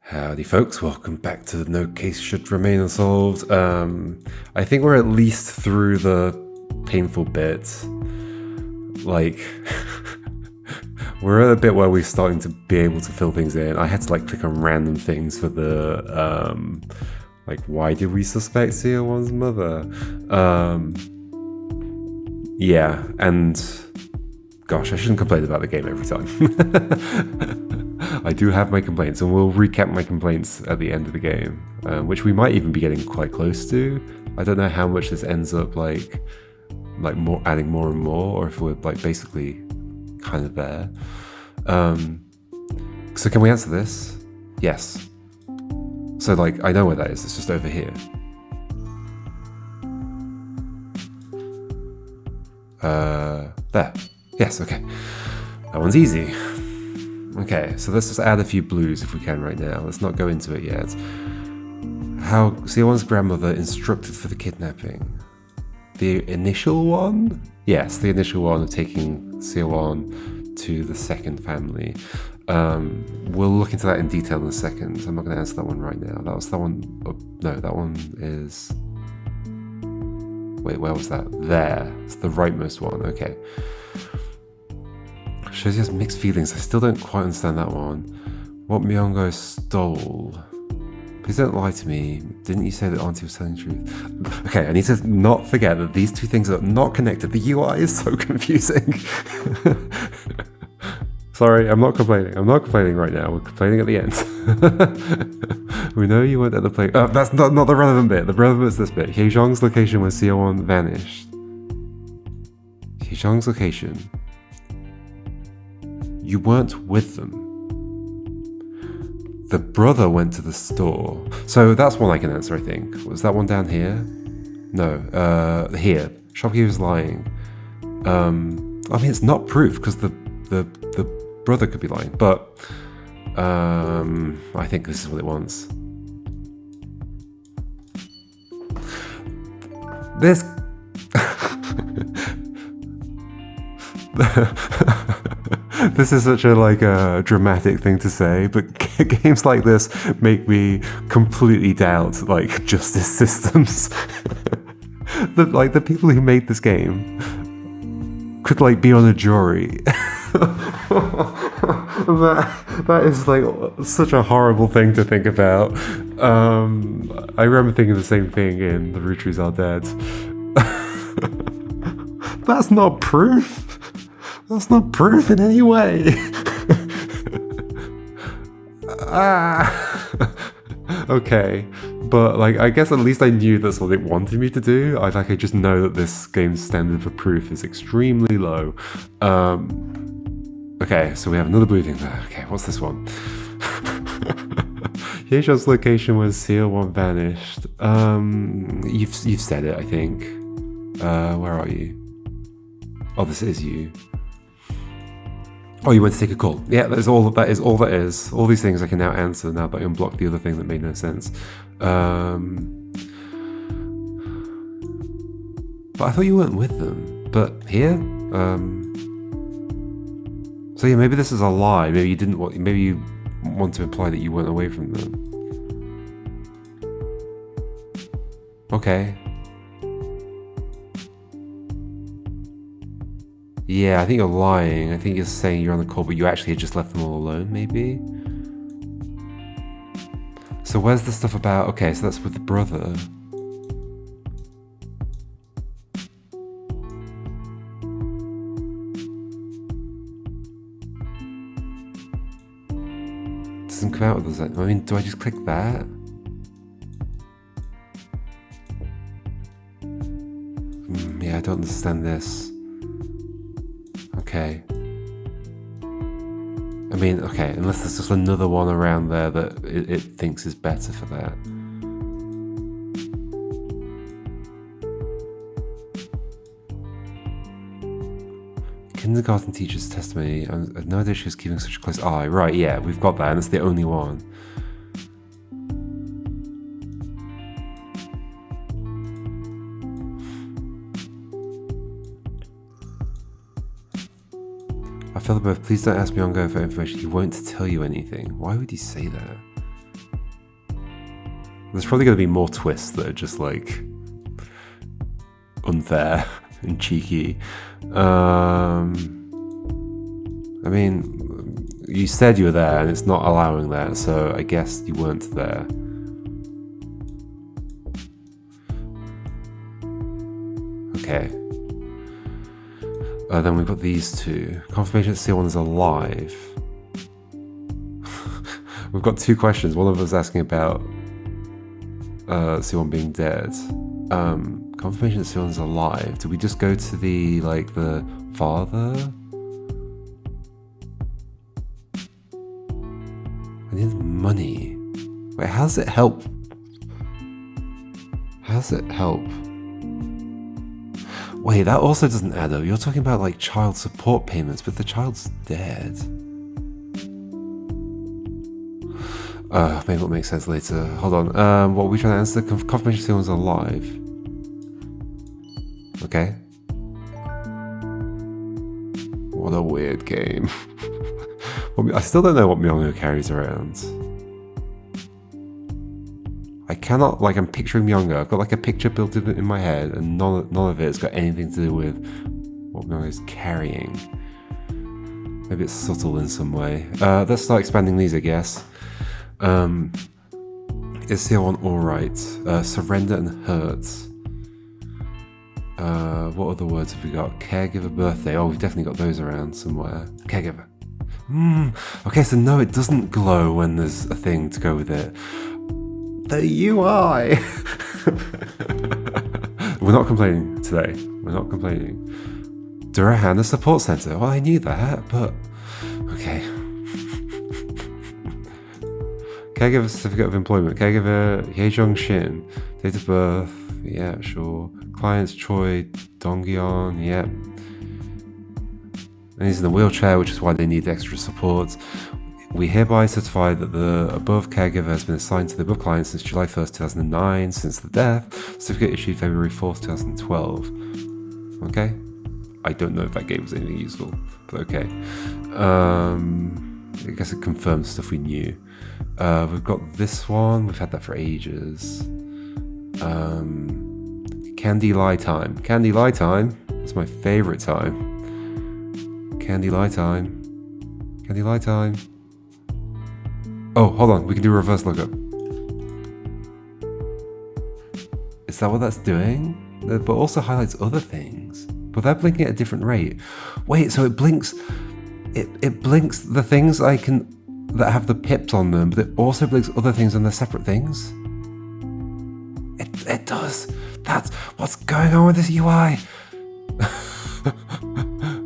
Howdy folks, welcome back to the No Case Should Remain Unsolved. I think we're at least through the painful bit. Like, we're at a bit where we're starting to be able to fill things in. I had to click on random things for the, why did we suspect Seowon's mother? Yeah, and gosh, I shouldn't complain about the game every time. I do have my complaints, and we'll recap my complaints at the end of the game, which we might even be getting quite close to. I don't know how much this ends up more adding more and more, or if we're basically kind of there. So can we answer this? Yes. So I know where that is. It's just over here. There. Yes. Okay. That one's easy. Okay, so let's just add a few blues if we can right now. Let's not go into it yet. How Seowon's grandmother instructed for the kidnapping. The initial one? Yes, the initial one of taking Seowon to the second family. We'll look into that in detail in a second. I'm not going to answer that one right now. That was that one. Oh, no, that one is... Wait, where was that? There. It's the rightmost one. Okay. Shows he has mixed feelings. I still don't quite understand that one. What Myungo stole. Please don't lie to me. Didn't you say that Auntie was telling the truth? Okay, I need to not forget that these two things are not connected. The UI is so confusing. Sorry, I'm not complaining. I'm not complaining right now. We're complaining at the end. We know you weren't at the play. That's not the relevant bit. The relevant is this bit. Hyejong's location when Seowon vanished. Hyejong's location. You weren't with them. The brother went to the store. So that's one I can answer, I think. Was that one down here? No, here. Shopkeeper's lying. I mean, it's not proof because the brother could be lying, but I think this is what it wants. This... This is such a dramatic thing to say, but games like this make me completely doubt justice systems. The people who made this game could be on a jury. that is such a horrible thing to think about. I remember thinking the same thing in The Rutries Are Dead. That's not proof. That's not proof in any way. Okay, but I guess at least I knew that's what it wanted me to do. I just know that this game's standard for proof is extremely low. Okay, so we have another blue thing there. Okay, what's this one? Hyejong's location when Seowon vanished. You've said it, I think. Where are you? Oh, this is you. Oh, you went to take a call. Yeah, that is all that is. All these things I can now answer now that I unblocked the other thing that made no sense. But I thought you weren't with them. But here? So yeah, maybe this is a lie. Maybe you didn't want. Maybe you want to imply that you weren't away from them. Okay. Yeah, I think you're lying. I think you're saying you're on the call, but you actually had just left them all alone, maybe? So where's the stuff about... Okay, so that's with the brother. Doesn't come out with us. I mean, do I just click that? Yeah, I don't understand this. Okay. I mean, okay, unless there's just another one around there that it thinks is better for that. Kindergarten teacher's testimony. I had no idea she was keeping such a close eye. Right, yeah, we've got that, and it's the only one. I feel the birth. Please don't ask Myungo for information. He won't tell you anything. Why would he say that? There's probably going to be more twists that are just like unfair and cheeky. I mean, you said you were there and it's not allowing that, so I guess you weren't there. Okay. Then we've got these two. Confirmation that Seowon is alive. We've got two questions. One of us asking about Seowon being dead. Confirmation that Seowon is alive. Do we just go to the father? I need money. Wait, how does it help? How does it help? Wait, that also doesn't add up. You're talking about like child support payments, but the child's dead. Maybe it'll make sense later. Hold on. What are we trying to answer? Confirmation Seowon's alive. Okay. What a weird game. I still don't know what Myung-ho carries around. I cannot, I'm picturing Myung-ho. I've got like a picture built in my head, and none of it's got anything to do with what Myung-ho's carrying. Maybe it's subtle in some way. Let's start expanding these, I guess. Is Seowon alright? Surrender and hurt. What other words have we got? Caregiver, birthday. Oh, we've definitely got those around somewhere. Caregiver. Okay, so no, it doesn't glow when there's a thing to go with it. The UI! We're not complaining today. We're not complaining. Durahana Support Center. Well, I knew that, but... Okay. Caregiver Certificate of Employment. Caregiver Haejong Shin. Date of birth. Yeah, sure. Clients Choi Dongyeon. Yep. And he's in a wheelchair, which is why they need extra support. We hereby certify that the above caregiver has been assigned to the above client since July 1st, 2009, since the death. Certificate issued February 4th, 2012. Okay? I don't know if that gave us anything useful, but okay. I guess it confirms stuff we knew. We've got this one. We've had that for ages. Candy Lie Time. Candy Lie Time is my favorite time. Candy Lie Time. Candy Lie Time. Oh, hold on. We can do a reverse lookup. Is that what that's doing? But also highlights other things. But they're blinking at a different rate. Wait, so it blinks... It blinks the things that have the pips on them, but it also blinks other things and they're separate things? It does. That's what's going on with this UI.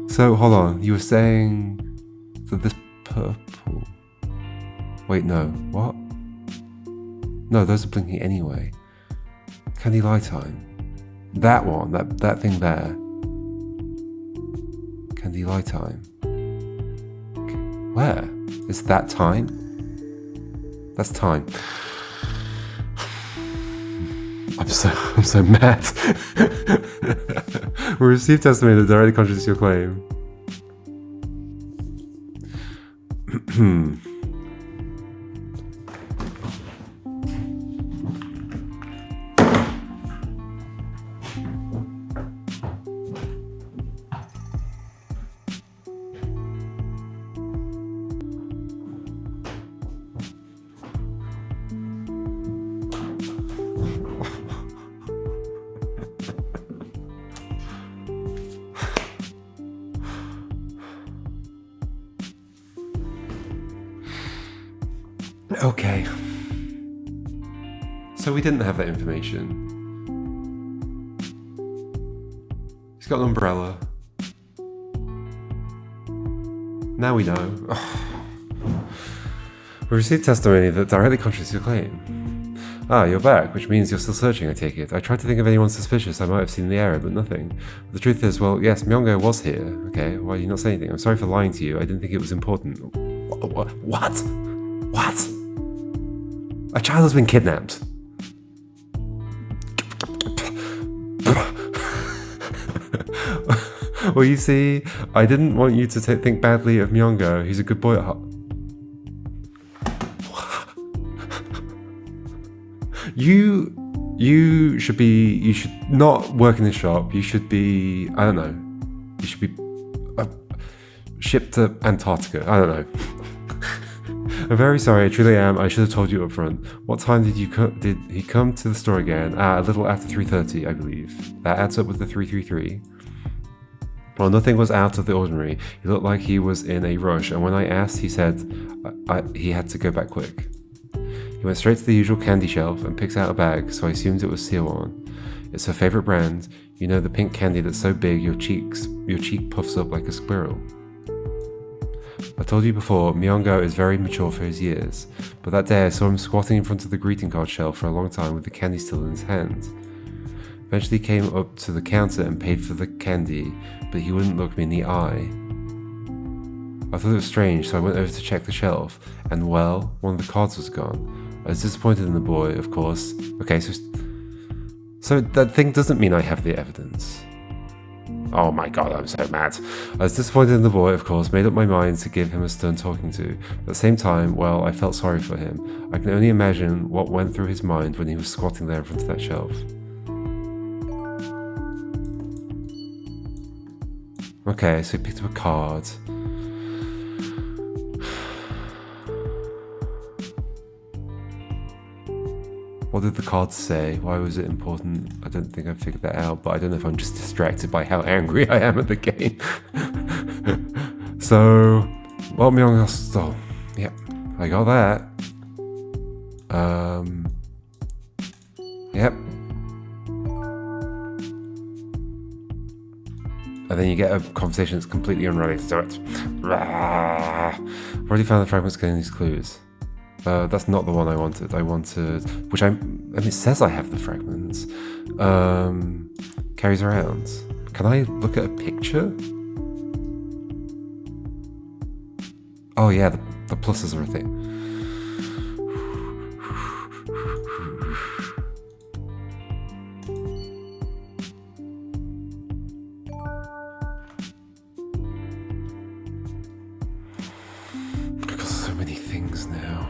So, hold on. You were saying that this purple... Wait, no. What? No, those are blinking anyway. Candy Lie Time. That one. That thing there. Candy Lie Time. Okay. Where? Is that time? That's time. I'm so mad. We received testimony that directly contradicts your claim. Okay. So we didn't have that information. He's got an umbrella. Now we know. We received testimony that directly contradicts your claim. Ah, you're back, which means you're still searching, I take it. I tried to think of anyone suspicious I might have seen in the area, but nothing. The truth is, well, yes, Myung-ho was here. Okay, why did you not say anything? I'm sorry for lying to you. I didn't think it was important. What? What? A child has been kidnapped. Well, you see, I didn't want you to think badly of Myung-ho. He's a good boy at heart. You should not work in the shop. You should be, I don't know. You should be shipped to Antarctica. I don't know. I'm very sorry, I truly am. I should have told you up front. What time did he come to the store again? A little after 3:30, I believe. That adds up with the 333. Well, nothing was out of the ordinary. He looked like he was in a rush, and when I asked, he said he had to go back quick. He went straight to the usual candy shelf and picked out a bag, so I assumed it was Seowon. It's her favorite brand. You know, the pink candy that's so big your cheek puffs up like a squirrel. I told you before, Myongo is very mature for his years, but that day I saw him squatting in front of the greeting card shelf for a long time with the candy still in his hand. Eventually he came up to the counter and paid for the candy, but he wouldn't look me in the eye. I thought it was strange, so I went over to check the shelf, and well, one of the cards was gone. I was disappointed in the boy, of course. Okay, so that thing doesn't mean I have the evidence. Oh my god, I'm so mad. I was disappointed in the boy, of course, made up my mind to give him a stern talking to. But at the same time, well, I felt sorry for him. I can only imagine what went through his mind when he was squatting there in front of that shelf. Okay, so he picked up a card. What did the card say? Why was it important? I don't think I figured that out, but I don't know if I'm just distracted by how angry I am at the game. So, well, oh, yeah, I got that. Yep. And then you get a conversation that's completely unrelated to it. Already found the fragments containing these clues. That's not the one I wanted. Which it says I have the fragments. Carries around. Can I look at a picture? Oh yeah, the pluses are a thing. I've got so many things now.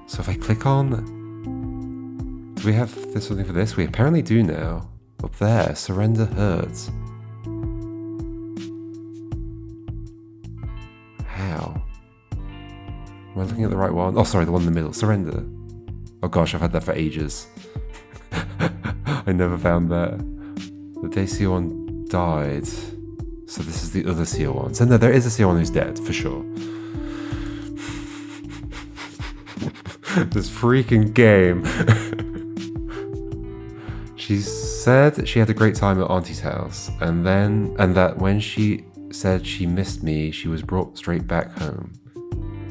So if I click on, do we have something for this? We apparently do now. Up there, surrender hurts. How? Am I looking at the right one? Oh, sorry, the one in the middle. Surrender. Oh gosh, I've had that for ages. I never found that. The day Seowon died. So this is the other Seowon. So no, there is a Seowon who's dead, for sure. This freaking game. She said she had a great time at Auntie's house, and that when she said she missed me, she was brought straight back home.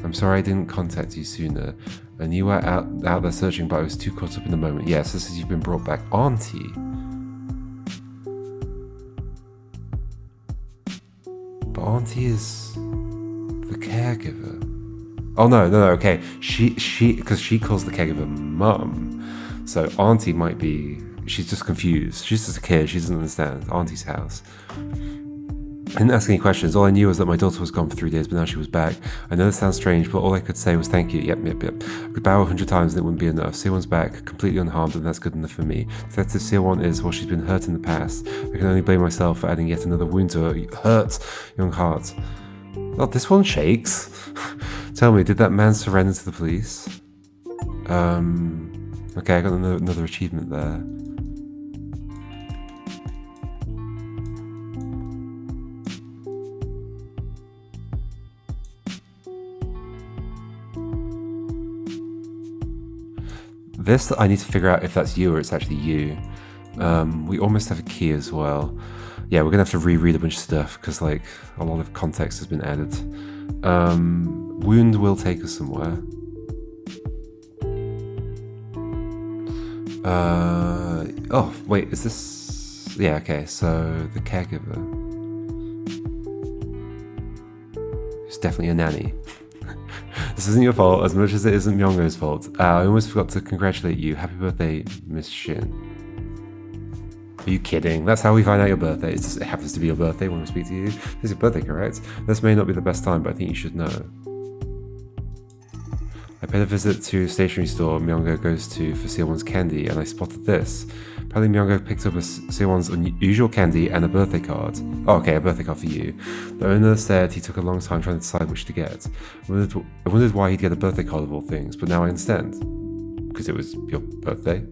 I'm sorry I didn't contact you sooner. I knew you were out there searching, but I was too caught up in the moment. Yes, this is you've been brought back. Auntie. But Auntie is the caregiver. Oh no, okay. Because she calls the caregiver mum. So Auntie might be, she's just confused. She's just a kid, she doesn't understand. Auntie's house. I didn't ask any questions. All I knew was that my daughter was gone for 3 days, but now she was back. I know this sounds strange, but all I could say was thank you. Yep. I could bow 100 times and it wouldn't be enough. Seowon's back, completely unharmed, and that's good enough for me. Detective Seowon is, well, she's been hurt in the past. I can only blame myself for adding yet another wound to her hurt young heart. Oh, this one shakes. Tell me, did that man surrender to the police? Okay, I got another achievement there. This, I need to figure out if that's you or it's actually you. We almost have a key as well. Yeah, we're gonna have to reread a bunch of stuff because like a lot of context has been added. Wound will take us somewhere. Oh, wait, is this... Yeah, okay, so the caregiver. It's definitely a nanny. This isn't your fault as much as it isn't Myongo's fault. I almost forgot to congratulate you. Happy birthday, Miss Shin. Are you kidding? That's how we find out your birthday. It happens to be your birthday when we speak to you. This is your birthday, correct? This may not be the best time, but I think you should know. I paid a visit to a stationery store Myunggo goes to for Seowon's candy, and I spotted this. Apparently Myunggo picked up Seowon's unusual candy and a birthday card. Oh, okay, a birthday card for you. The owner said he took a long time trying to decide which to get. I wondered why he'd get a birthday card of all things, but now I understand. Because it was your birthday?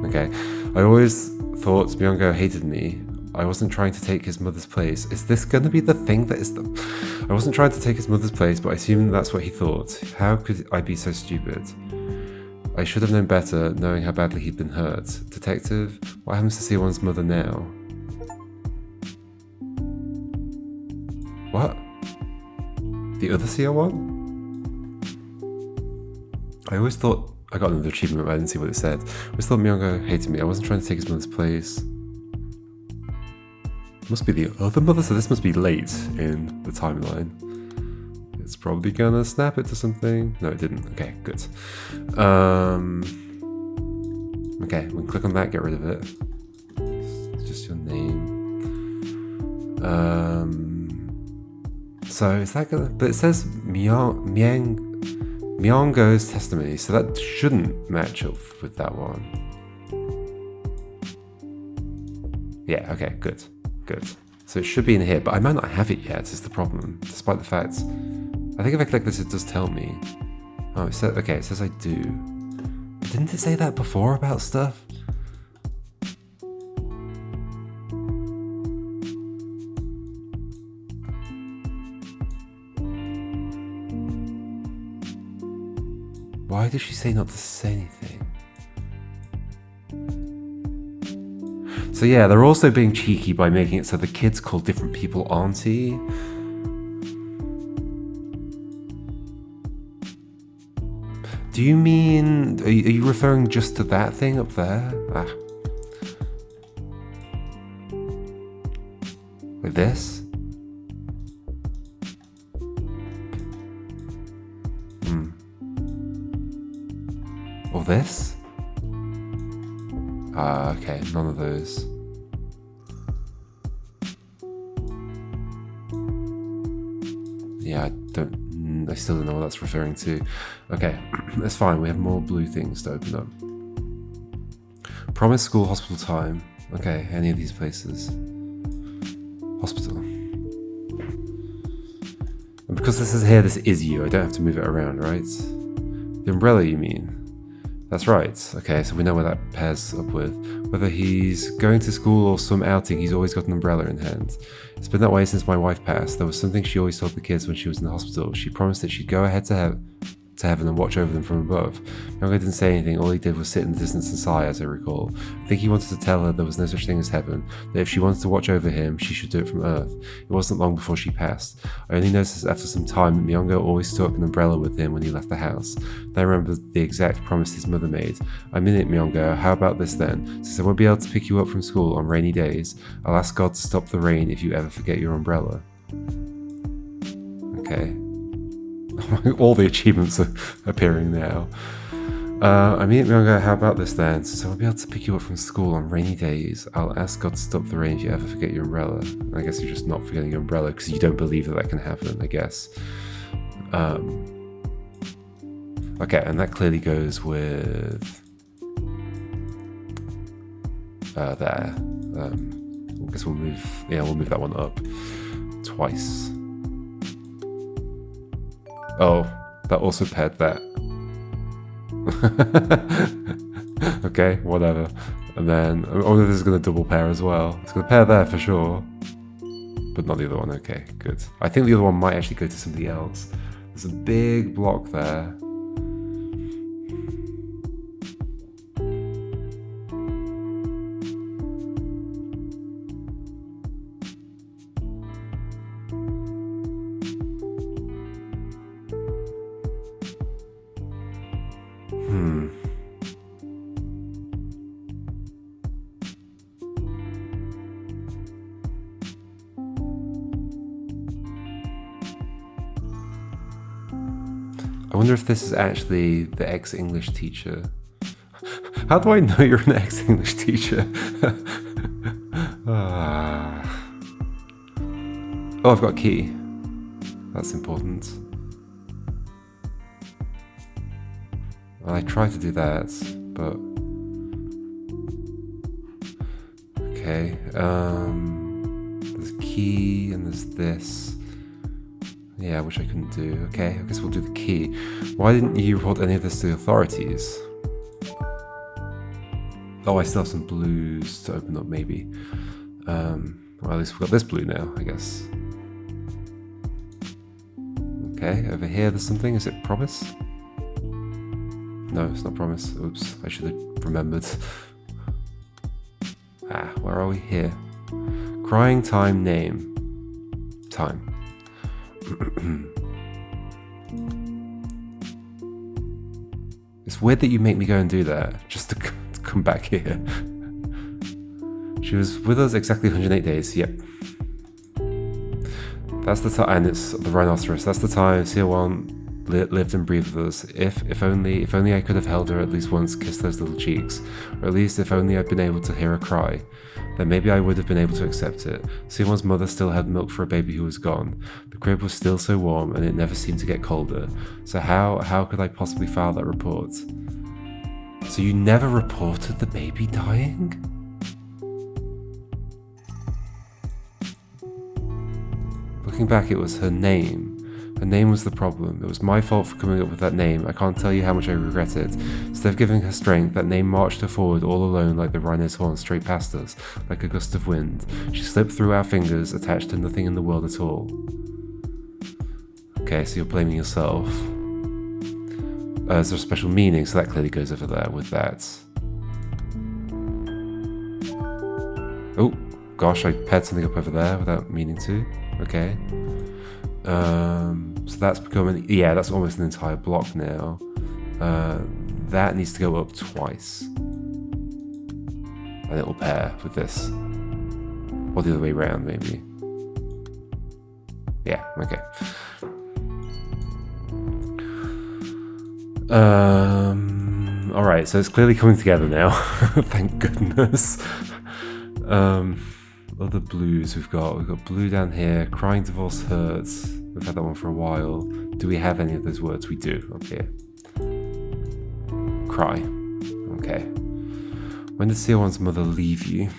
Okay. I always thought Myunggo hated me. I wasn't trying to take his mother's place. Is this gonna be the thing that is the... I wasn't trying to take his mother's place, but I assumed that's what he thought. How could I be so stupid? I should have known better, knowing how badly he'd been hurt. Detective, what happens to Seowon's mother now? What? The other Seowon? I always thought... I got another achievement, but I didn't see what it said. I always thought Myunggo hated me. I wasn't trying to take his mother's place. Must be the other mother, so this must be late in the timeline. It's probably gonna snap it to something. No, it didn't. Okay, good. Okay, we can click on that, get rid of it. It's just your name. So is that gonna... But it says Myunggo's testimony, so that shouldn't match up with that one. Yeah, okay, good. Good. So it should be in here, but I might not have it yet, is the problem, despite the fact... I think if I click this, it does tell me. Oh, it says... Okay, it says I do. But didn't it say that before about stuff? Why did she say not to say anything? So yeah, they're also being cheeky by making it so the kids call different people auntie. Do you mean... Are you referring just to that thing up there? Ah. Like this? Or this? Okay, none of those. Yeah, I still don't know what that's referring to. Okay, that's fine, we have more blue things to open up. Promise school, hospital time. Okay, any of these places. Hospital. And because this is here, this is you, I don't have to move it around, right? The umbrella, you mean? That's right. Okay, so we know where that pairs up with. Whether he's going to school or some outing, he's always got an umbrella in hand. It's been that way since my wife passed. There was something she always told the kids when she was in the hospital. She promised that she'd go ahead to heaven and watch over them from above. Myunggo didn't say anything. All he did was sit in the distance and sigh, as I recall. I think he wanted to tell her there was no such thing as heaven, that if she wanted to watch over him, she should do it from earth. It wasn't long before she passed. I only noticed after some time that Myunggo always took an umbrella with him when he left the house. Then I remembered the exact promise his mother made. I'm in it, Myunggo. How about this then? Since I won't be able to pick you up from school on rainy days, I'll ask God to stop the rain if you ever forget your umbrella. Okay. All the achievements are appearing now. I mean, Myunggo, how about this then? So I'll be able to pick you up from school on rainy days. I'll ask God to stop the rain if you ever forget your umbrella. I guess you're just not forgetting your umbrella because you don't believe that can happen, I guess. Okay, and that clearly goes with... there. I guess we'll move... Yeah, we'll move that one up twice. Oh, that also paired that. Okay, whatever. And then, oh, this is going to double pair as well. It's going to pair there for sure. But not the other one, okay, good. I think the other one might actually go to somebody else. There's a big block there. I wonder if this is actually the ex-English teacher. How do I know you're an ex-English teacher? Oh, I've got a key. That's important. Well, I tried to do that, but... Okay, there's a key and there's this. Yeah, which I couldn't do. Okay, I guess we'll do the key. Why didn't you report any of this to the authorities? Oh, I still have some blues to open up, maybe. Well, at least we've got this blue now, I guess. Okay, over here there's something. Is it promise? No, it's not promise. Oops, I should have remembered. Ah, where are we? Here. Crying time name. Time. It's weird that you make me go and do that, just to come back here. She was with us exactly 108 days, yep. That's the time, and it's the rhinoceros. That's the time Seowon lived and breathed with us. If only I could have held her at least once, kissed those little cheeks, or at least if only I'd been able to hear her cry, then maybe I would have been able to accept it. Seowon's mother still had milk for a baby who was gone. The crib was still so warm, and it never seemed to get colder. So how could I possibly file that report? So you never reported the baby dying? Looking back, it was her name. Her name was the problem. It was my fault for coming up with that name. I can't tell you how much I regret it. Instead of giving her strength, that name marched her forward all alone like the rhino's horn straight past us, like a gust of wind. She slipped through our fingers, attached to nothing in the world at all. Okay, so you're blaming yourself. Is there a special meaning? So that clearly goes over there with that. Oh, gosh, I paired something up over there without meaning to. Okay. So that's becoming, yeah, that's almost an entire block now. That needs to go up twice. And it'll pair with this. Or the other way around, maybe. Yeah, okay. Alright, so it's clearly coming together now. Thank goodness. Other blues we've got blue down here. Crying divorce hurts. We've had that one for a while. Do we have any of those words? We do up here. Cry. Okay. When did Seowon's mother leave you?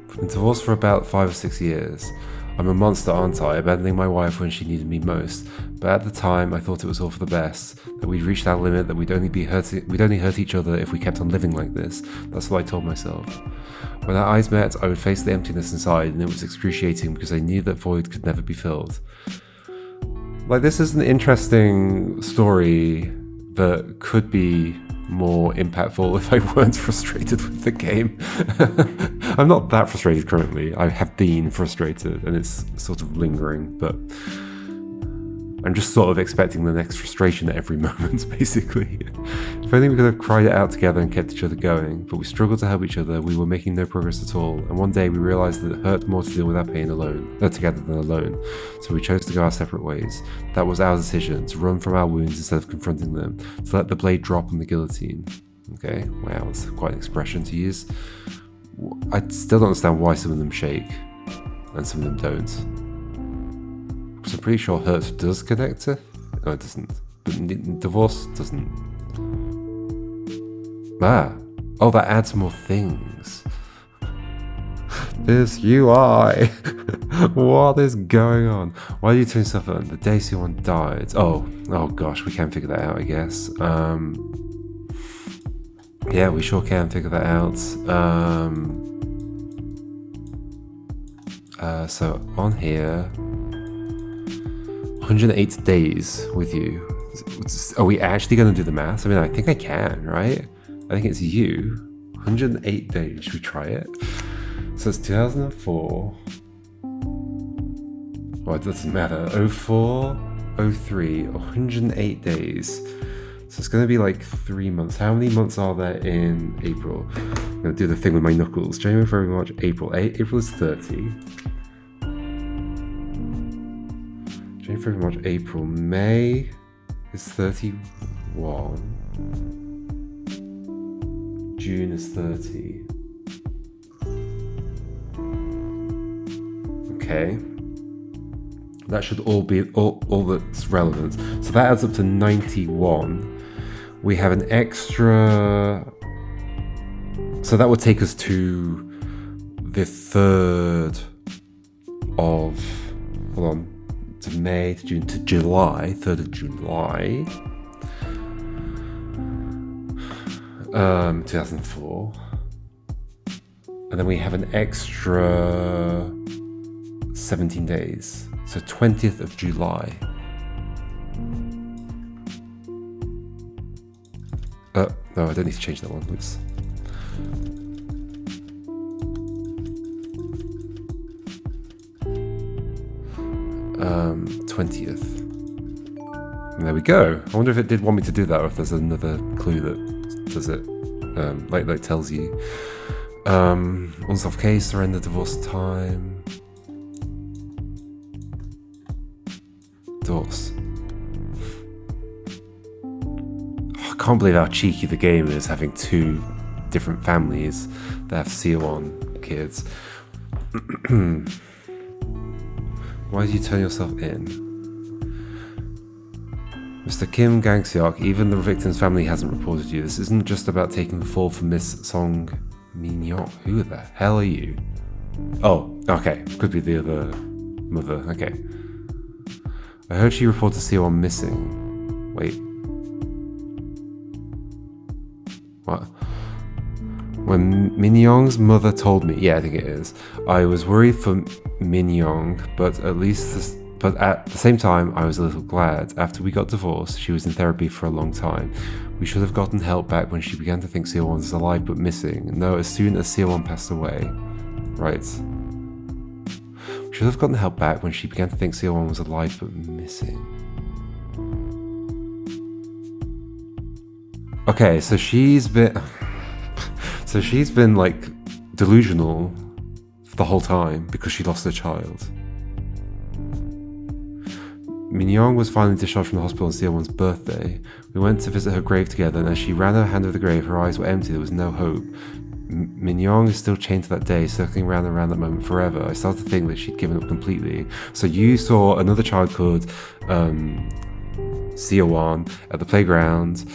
We've been divorced for about 5 or 6 years. I'm a monster, aren't I? Abandoning my wife when she needed me most. But at the time, I thought it was all for the best. That we'd reached our limit, that we'd only hurt each other if we kept on living like this. That's what I told myself. When our eyes met, I would face the emptiness inside, and it was excruciating because I knew that void could never be filled. Like, this is an interesting story that could be more impactful if I weren't frustrated with the game. I'm not that frustrated currently. I have been frustrated and it's sort of lingering, but I'm just sort of expecting the next frustration at every moment, basically. If only we could have cried it out together and kept each other going, but we struggled to help each other. We were making no progress at all, and one day we realized that it hurt more to deal with our pain together than alone, so we chose to go our separate ways. That was our decision, to run from our wounds instead of confronting them, to let the blade drop on the guillotine. Okay, wow, that's quite an expression to use. I still don't understand why some of them shake, and some of them don't. Because I'm pretty sure hurt does connect to... No, it doesn't. But divorce doesn't. Ah. Oh, that adds more things. This UI. What is going on? Why do you turn yourself on? The day Seowon died. Oh gosh, we can figure that out, I guess. Yeah, we sure can figure that out. So on here... 108 days with you. Are we actually going to do the math? I mean, I think I can, right? I think it's you. 108 days. Should we try it? So it's 2004. Oh, it doesn't matter. 04, 03, 108 days. So it's going to be like 3 months. How many months are there in April? I'm going to do the thing with my knuckles. January, February, March, April. April is 30. January, February, March, April. May is 31. June is 30. Okay. That should all be all that's relevant. So that adds up to 91. We have an extra... So that would take us to the 3rd of... Hold on. To May, to June, to July. 3rd of July. 2004. And then we have an extra 17 days. So 20th of July. No, I don't need to change that one. Oops. Um, 20th. And there we go. I wonder if it did want me to do that, or if there's another clue that does it. Like tells you. Unsolved case, surrender, divorce time. Divorce. I can't believe how cheeky the game is, having 2 different families that have Seowon kids. Why did you turn yourself in? Mr. Kim Gang-seok, even the victim's family hasn't reported you. This isn't just about taking the fall for Miss Song Min-young. Who the hell are you? Oh, okay. Could be the other mother. Okay. I heard she reported Seowon missing. Wait. What? When Min-young's mother told me, yeah, I think it is, I was worried for Min-young, but at the same time, I was a little glad. After we got divorced, she was in therapy for a long time. We should have gotten help back when she began to think Seowon was alive but missing. No, as soon as Seowon passed away. Right. We should have gotten help back when she began to think Seowon was alive but missing. Okay, so she's been like delusional the whole time because she lost her child. Min-young was finally discharged from the hospital on Seowon's birthday. We went to visit her grave together, and as she ran her hand over the grave, her eyes were empty. There was no hope. Min-young is still chained to that day, circling round and round that moment forever. I started to think that she'd given up completely. So you saw another child called Seowon at the playground,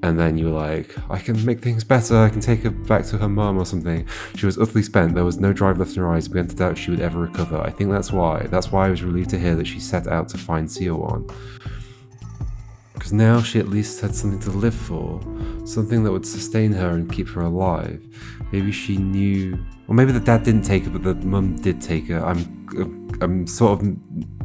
and then you were like, I can make things better, I can take her back to her mum or something. She was utterly spent, there was no drive left in her eyes, I began to doubt she would ever recover. I think that's why I was relieved to hear that she set out to find Seowon. Because now she at least had something to live for, something that would sustain her and keep her alive. Maybe she knew, or maybe the dad didn't take her, but the mum did take her. I'm sort of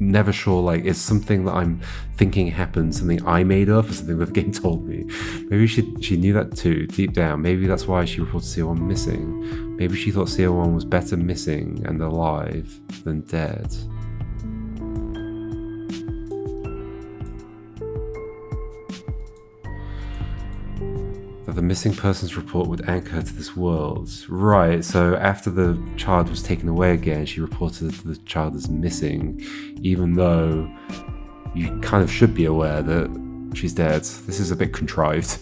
never sure, like, it's something that I'm thinking happened, something I made up, or something that the game told me. Maybe she knew that too, deep down. Maybe that's why she reported Seowon missing. Maybe she thought Seowon was better missing and alive than dead. That the missing persons report would anchor her to this world. Right, so after the child was taken away again, she reported the child as missing, even though you kind of should be aware that she's dead. This is a bit contrived.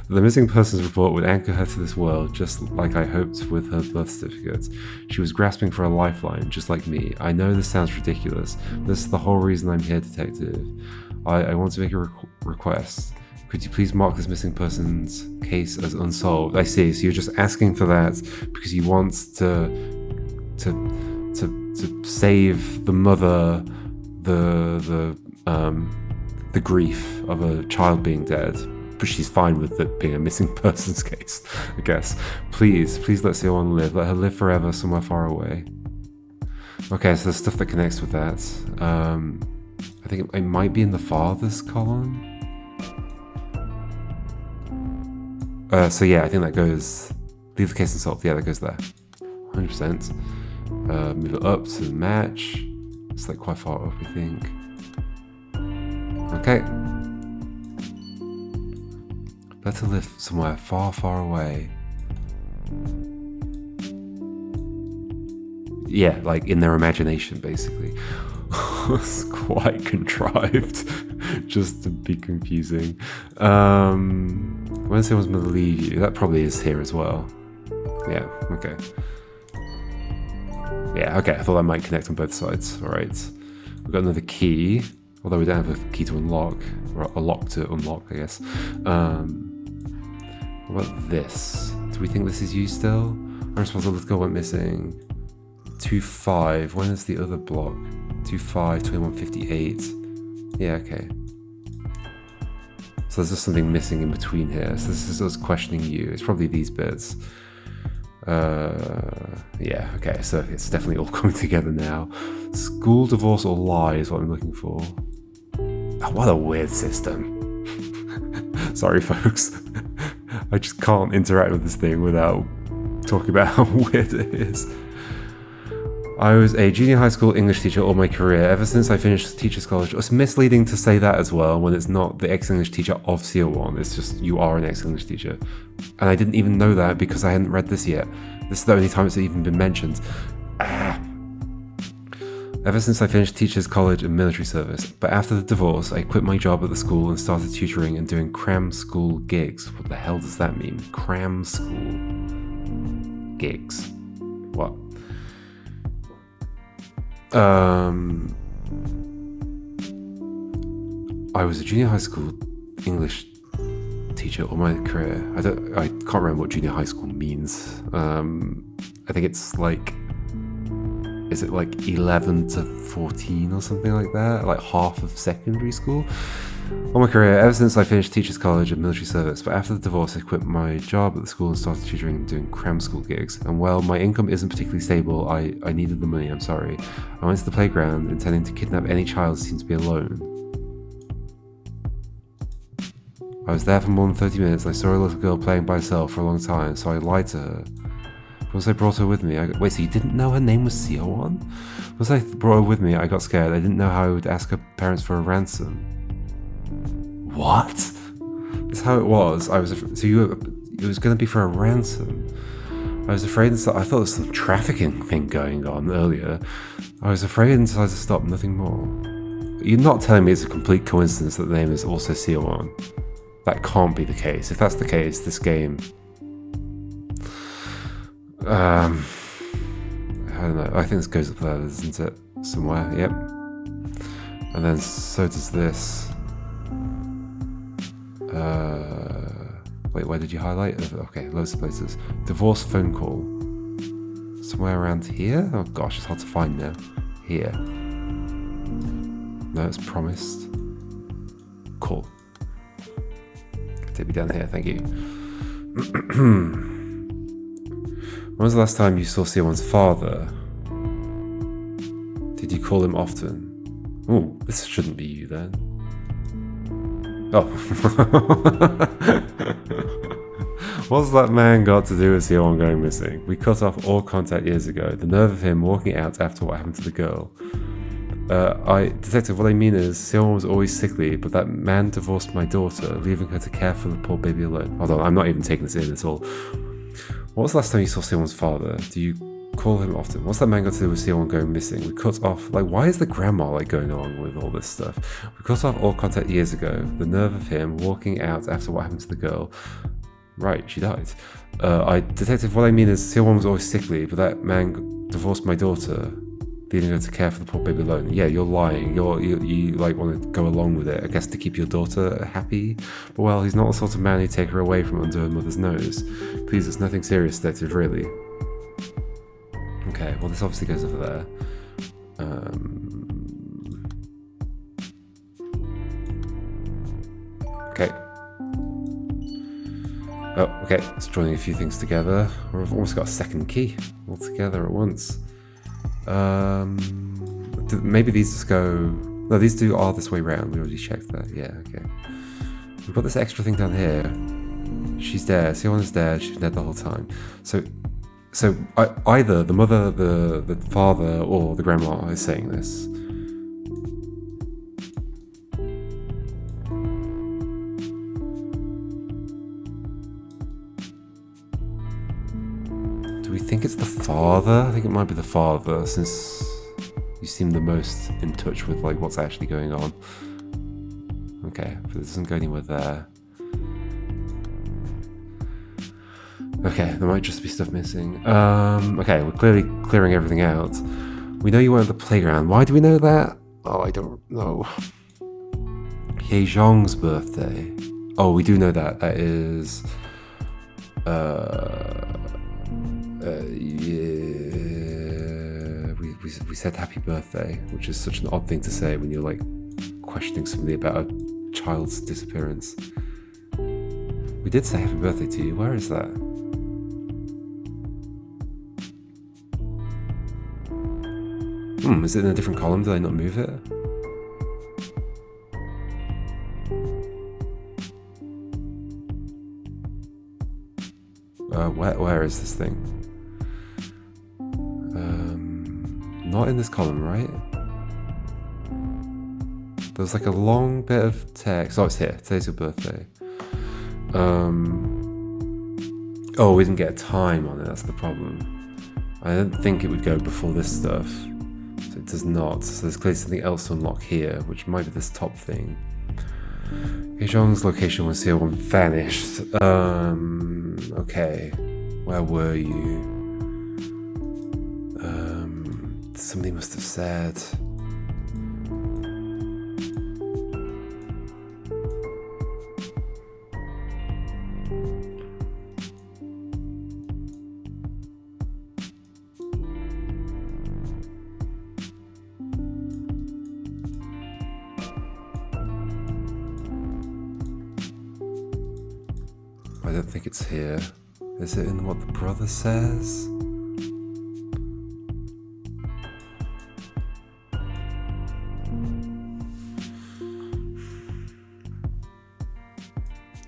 The missing persons report would anchor her to this world, just like I hoped with her birth certificate. She was grasping for a lifeline, just like me. I know this sounds ridiculous, but this is the whole reason I'm here, detective. I want to make a request. Could you please mark this missing person's case as unsolved? I see. So you're just asking for that because you want to save the mother the grief of a child being dead, but she's fine with it being a missing person's case, I guess. Please let Seowon live. Let her live forever somewhere far away. Okay, so there's stuff that connects with that. I think it might be in the father's column. So yeah, I think that goes, leave the case unsolved. Yeah, that goes there. 100%. Move it up to match. It's like quite far up, I think. Okay. Better live somewhere far, far away. Yeah, like in their imagination, basically. It's quite contrived, just to be confusing. When someone's going to leave you, that probably is here as well. Yeah, okay. Yeah, okay, I thought that might connect on both sides. Alright. We've got another key, although we don't have a key to unlock, or a lock to unlock, I guess. What about this? Do we think this is you still? Unresponsible, let's go, went missing. 2-5, when is the other block? 2-5, 21-58. Yeah, okay. So there's just something missing in between here. So this is us questioning you. It's probably these bits. Yeah, okay, so it's definitely all coming together now. School, divorce, or lie is what I'm looking for. Oh, what a weird system. Sorry, folks. I just can't interact with this thing without talking about how weird it is. I was a junior high school English teacher all my career, ever since I finished Teachers College. It's misleading to say that as well, when it's not the ex-English teacher of Seowon. It's just, you are an ex-English teacher. And I didn't even know that because I hadn't read this yet. This is the only time it's even been mentioned. Ever since I finished Teachers College and military service. But after the divorce, I quit my job at the school and started tutoring and doing cram school gigs. What the hell does that mean? Cram school gigs. What? I was a junior high school English teacher all my career. I can't remember what junior high school means. I think it's like, is it like 11 to 14 or something like that? Like half of secondary school? All my career, ever since I finished Teachers College and military service, but after the divorce I quit my job at the school and started tutoring and doing cram school gigs. And while my income isn't particularly stable, I needed the money, I'm sorry. I went to the playground intending to kidnap any child who seemed to be alone. I was there for more than 30 minutes and I saw a little girl playing by herself for a long time, so I lied to her. Once I brought her with me, wait, so you didn't know her name was Seowon? Once I brought her with me, I got scared. I didn't know how I would ask her parents for a ransom. What? That's how it was. It was going to be for a ransom. I was afraid I thought there was some trafficking thing going on earlier. I was afraid and decided to stop, nothing more. You're not telling me it's a complete coincidence that the name is also Seowon. That can't be the case. If that's the case, this game... I don't know. I think this goes up there, doesn't it? Somewhere, yep. And then so does this. Wait, where did you highlight? Okay, loads of places. Divorce phone call. Somewhere around here? Oh gosh, it's hard to find now. Here. No, it's promised. Cool. Take me down here, thank you. When was the last time you saw Seowon's father? Did you call him often? Ooh, this shouldn't be you then. Oh. What's that man got to do with Seowon going missing? We cut off all contact years ago. The nerve of him walking out after what happened to the girl. Detective, what I mean is, Seowon was always sickly, but that man divorced my daughter, leaving her to care for the poor baby alone. Hold on, I'm not even taking this in at all. What was the last time you saw Seowon's father? Do you call him often? What's that man got to do with Seowon going missing? We cut off, why is the grandma going along with all this stuff? We cut off all contact years ago. The nerve of him walking out after what happened to the girl. Right, she died. Detective, what I mean is, Seowon was always sickly, but that man divorced my daughter, leaving her to care for the poor baby alone. Yeah, you're lying. You want to go along with it, I guess, to keep your daughter happy. But well, he's not the sort of man who'd take her away from under her mother's nose. Please, it's nothing serious, detective, really. Okay, well, this obviously goes over there. Okay. Oh, okay, it's joining a few things together. We've almost got a second key all together at once. Maybe these just go... No, these two are this way round. We already checked that. Yeah, okay. We've got this extra thing down here. She's dead. Seowon is dead. She's been dead the whole time. So either the mother, the father, or the grandma is saying this. Do we think it's the father? I think it might be the father, since you seem the most in touch with what's actually going on. Okay, but it doesn't go anywhere there. Okay, there might just be stuff missing. Okay, we're clearly clearing everything out. We know you weren't at the playground. Why do we know that? Oh, I don't know. Jeong's birthday. Oh, we do know that. That is... yeah... We said happy birthday, which is such an odd thing to say when you're, like, questioning somebody about a child's disappearance. We did say happy birthday to you. Where is that? Is it in a different column? Did I not move it? Where is this thing? Not in this column, right? There's like a long bit of text. Oh, it's here. Today's your birthday. Oh, we didn't get a time on it. That's the problem. I didn't think it would go before this stuff. So it does not. So there's clearly something else to unlock here, which might be this top thing. Jeong's location when Seowon vanished. Okay. Where were you? Somebody must have said... I don't think it's here. Is it in what the brother says?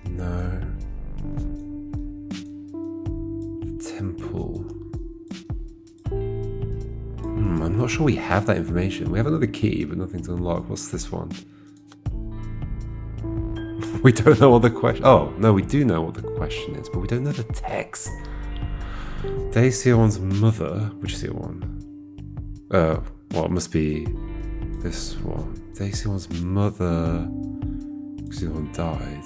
No. Temple. I'm not sure we have that information. We have another key, but nothing to unlock. What's this one? We don't know what the question... Oh, no, we do know what the question is, but we don't know the text. Dae Seowon's mother... Which Seowon? Well, it must be this one. Dae Seowon's mother... Seowon died.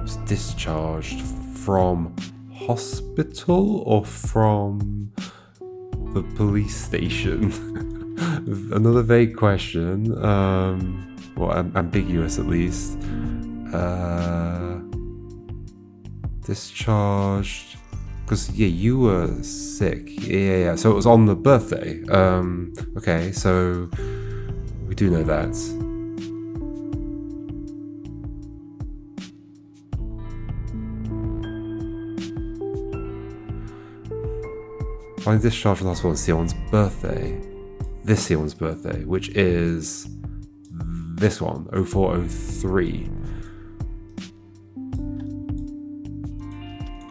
Was discharged from hospital or from the police station? Another vague question. Well, ambiguous at least. Discharged because you were sick. Yeah. So it was on the birthday. Okay, so we do know that. Finally discharged from the hospital on Seowon's birthday. This Seowon's birthday, which is this one, 0403.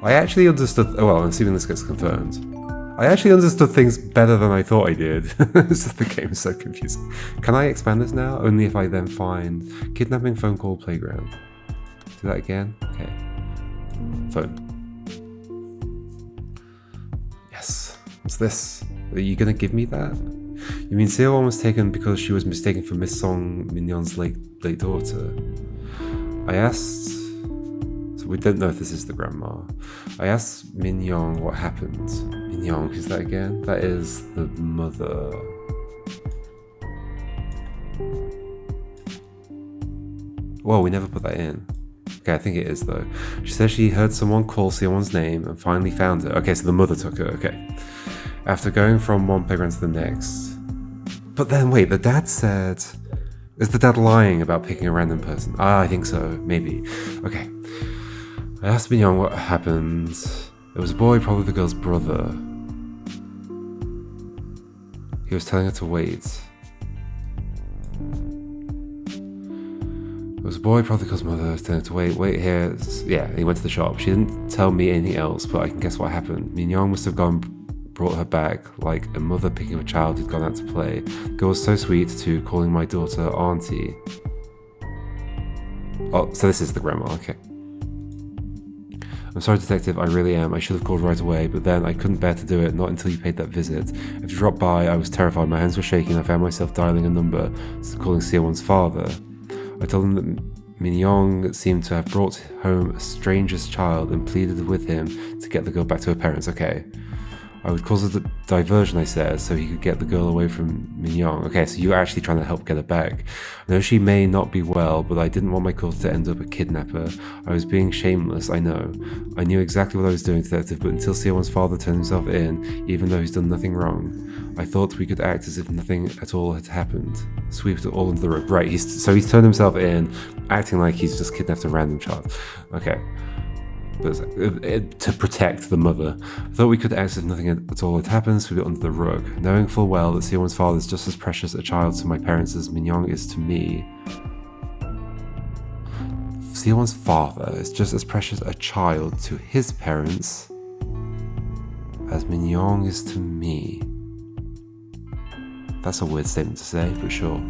I actually understood... Well, I'm assuming this gets confirmed. I actually understood things better than I thought I did. The game is so confusing. Can I expand this now? Only if I then find kidnapping, phone call, playground. Do that again? Okay. Phone. Yes. What's this? Are you gonna give me that? You mean Seowon was taken because she was mistaken for Miss Song Minhyon's late daughter? I asked... So we don't know if this is the grandma. I asked Minhyong what happened. Minhyong, who's that again? That is the mother. Whoa, we never put that in. Okay, I think it is though. She says she heard someone call Seowon's name and finally found her. Okay, so the mother took her, okay. After going from one playground to the next. But then wait, the dad said... Is the dad lying about picking a random person? Ah, I think so, maybe. Okay. I asked Minhyong what happened. There was a boy, probably the girl's brother. He was telling her to wait. There was a boy, probably the girl's mother, was telling her to wait here. Yeah, he went to the shop. She didn't tell me anything else, but I can guess what happened. Minhyong must have brought her back like a mother picking up a child who'd gone out to play. The girl was so sweet too, calling my daughter auntie. Oh, so this is the grandma, okay. I'm sorry, detective, I really am. I should have called right away, but then I couldn't bear to do it, not until you paid that visit. If you dropped by, I was terrified. My hands were shaking. I found myself dialing a number, calling Seowon's father. I told him that Minhyong seemed to have brought home a stranger's child and pleaded with him to get the girl back to her parents. Okay. I would cause a diversion, I said, so he could get the girl away from Min-young. Okay, so you're actually trying to help get her back. I know she may not be well, but I didn't want my cause to end up a kidnapper. I was being shameless, I know. I knew exactly what I was doing, detective, but until Seowon's father turned himself in, even though he's done nothing wrong, I thought we could act as if nothing at all had happened. Sweep it all under the rug. Right, so he's turned himself in, acting like he's just kidnapped a random child. Okay. To protect the mother. I thought we could act as if nothing at all had happened, sweep it under the rug, knowing full well that Seowon's father is just as precious a child to my parents as Min-young is to me. Seowon's father is just as precious a child to his parents as Min-young is to me. That's a weird statement to say, but sure.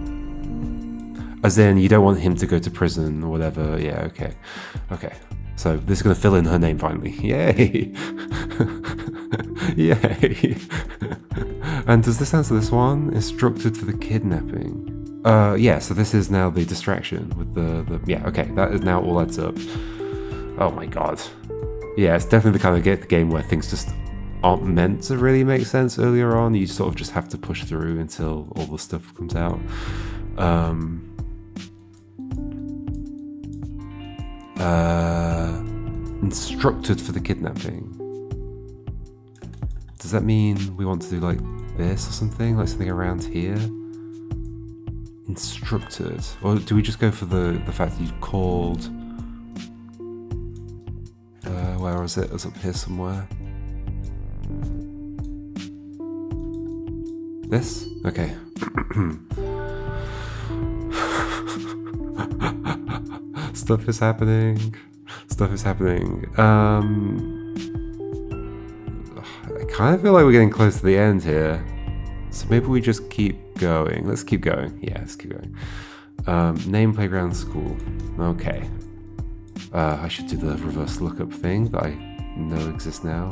As in, you don't want him to go to prison or whatever. Yeah, okay. Okay. So this is going to fill in her name finally. Yay! Yay! And does this answer this one? Instructed for the kidnapping. Yeah, so this is now the distraction with the yeah, okay, that is now all adds up. Oh my god. Yeah, it's definitely the kind of game where things just aren't meant to really make sense earlier on. You sort of just have to push through until all the stuff comes out. Instructed for the kidnapping. Does that mean we want to do like this or something? Like something around here? Instructed. Or do we just go for the fact that you called... where was it? It was up here somewhere. This? Okay. Stuff is happening. Stuff is happening. I kind of feel like we're getting close to the end here. So maybe we just keep going. Let's keep going. Yeah, let's keep going. Name, playground, school. Okay. I should do the reverse lookup thing that I know exists now.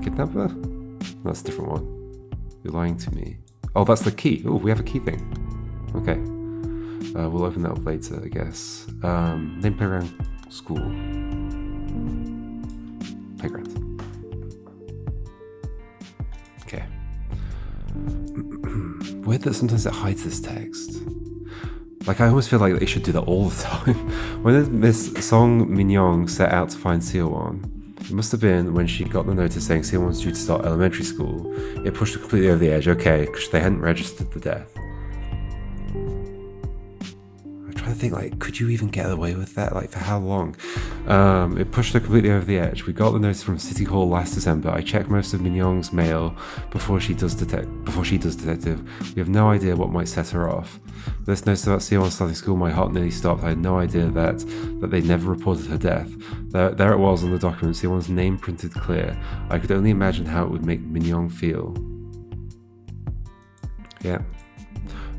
Kidnapper? That's a different one. You're lying to me. Oh, that's the key. Oh, we have a key thing. Okay. We'll open that up later, I guess. Name, playground, school. Playground. Okay. Weird that sometimes it hides this text. Like, I almost feel like they should do that all the time. When Miss Song Min-young set out to find Seowon, it must have been when she got the notice saying Seowon's due to start elementary school. It pushed her completely over the edge, okay, because they hadn't registered the death. I think, like, could you even get away with that? Like, for how long? It pushed her completely over the edge. We got the notice from City Hall last December. I checked most of Min-young's mail before she does detective. We have no idea what might set her off. This notice about Seowon starting school, my heart nearly stopped. I had no idea that they never reported her death. There it was on the document, Seowon's name printed clear. I could only imagine how it would make Min-young feel. Yeah.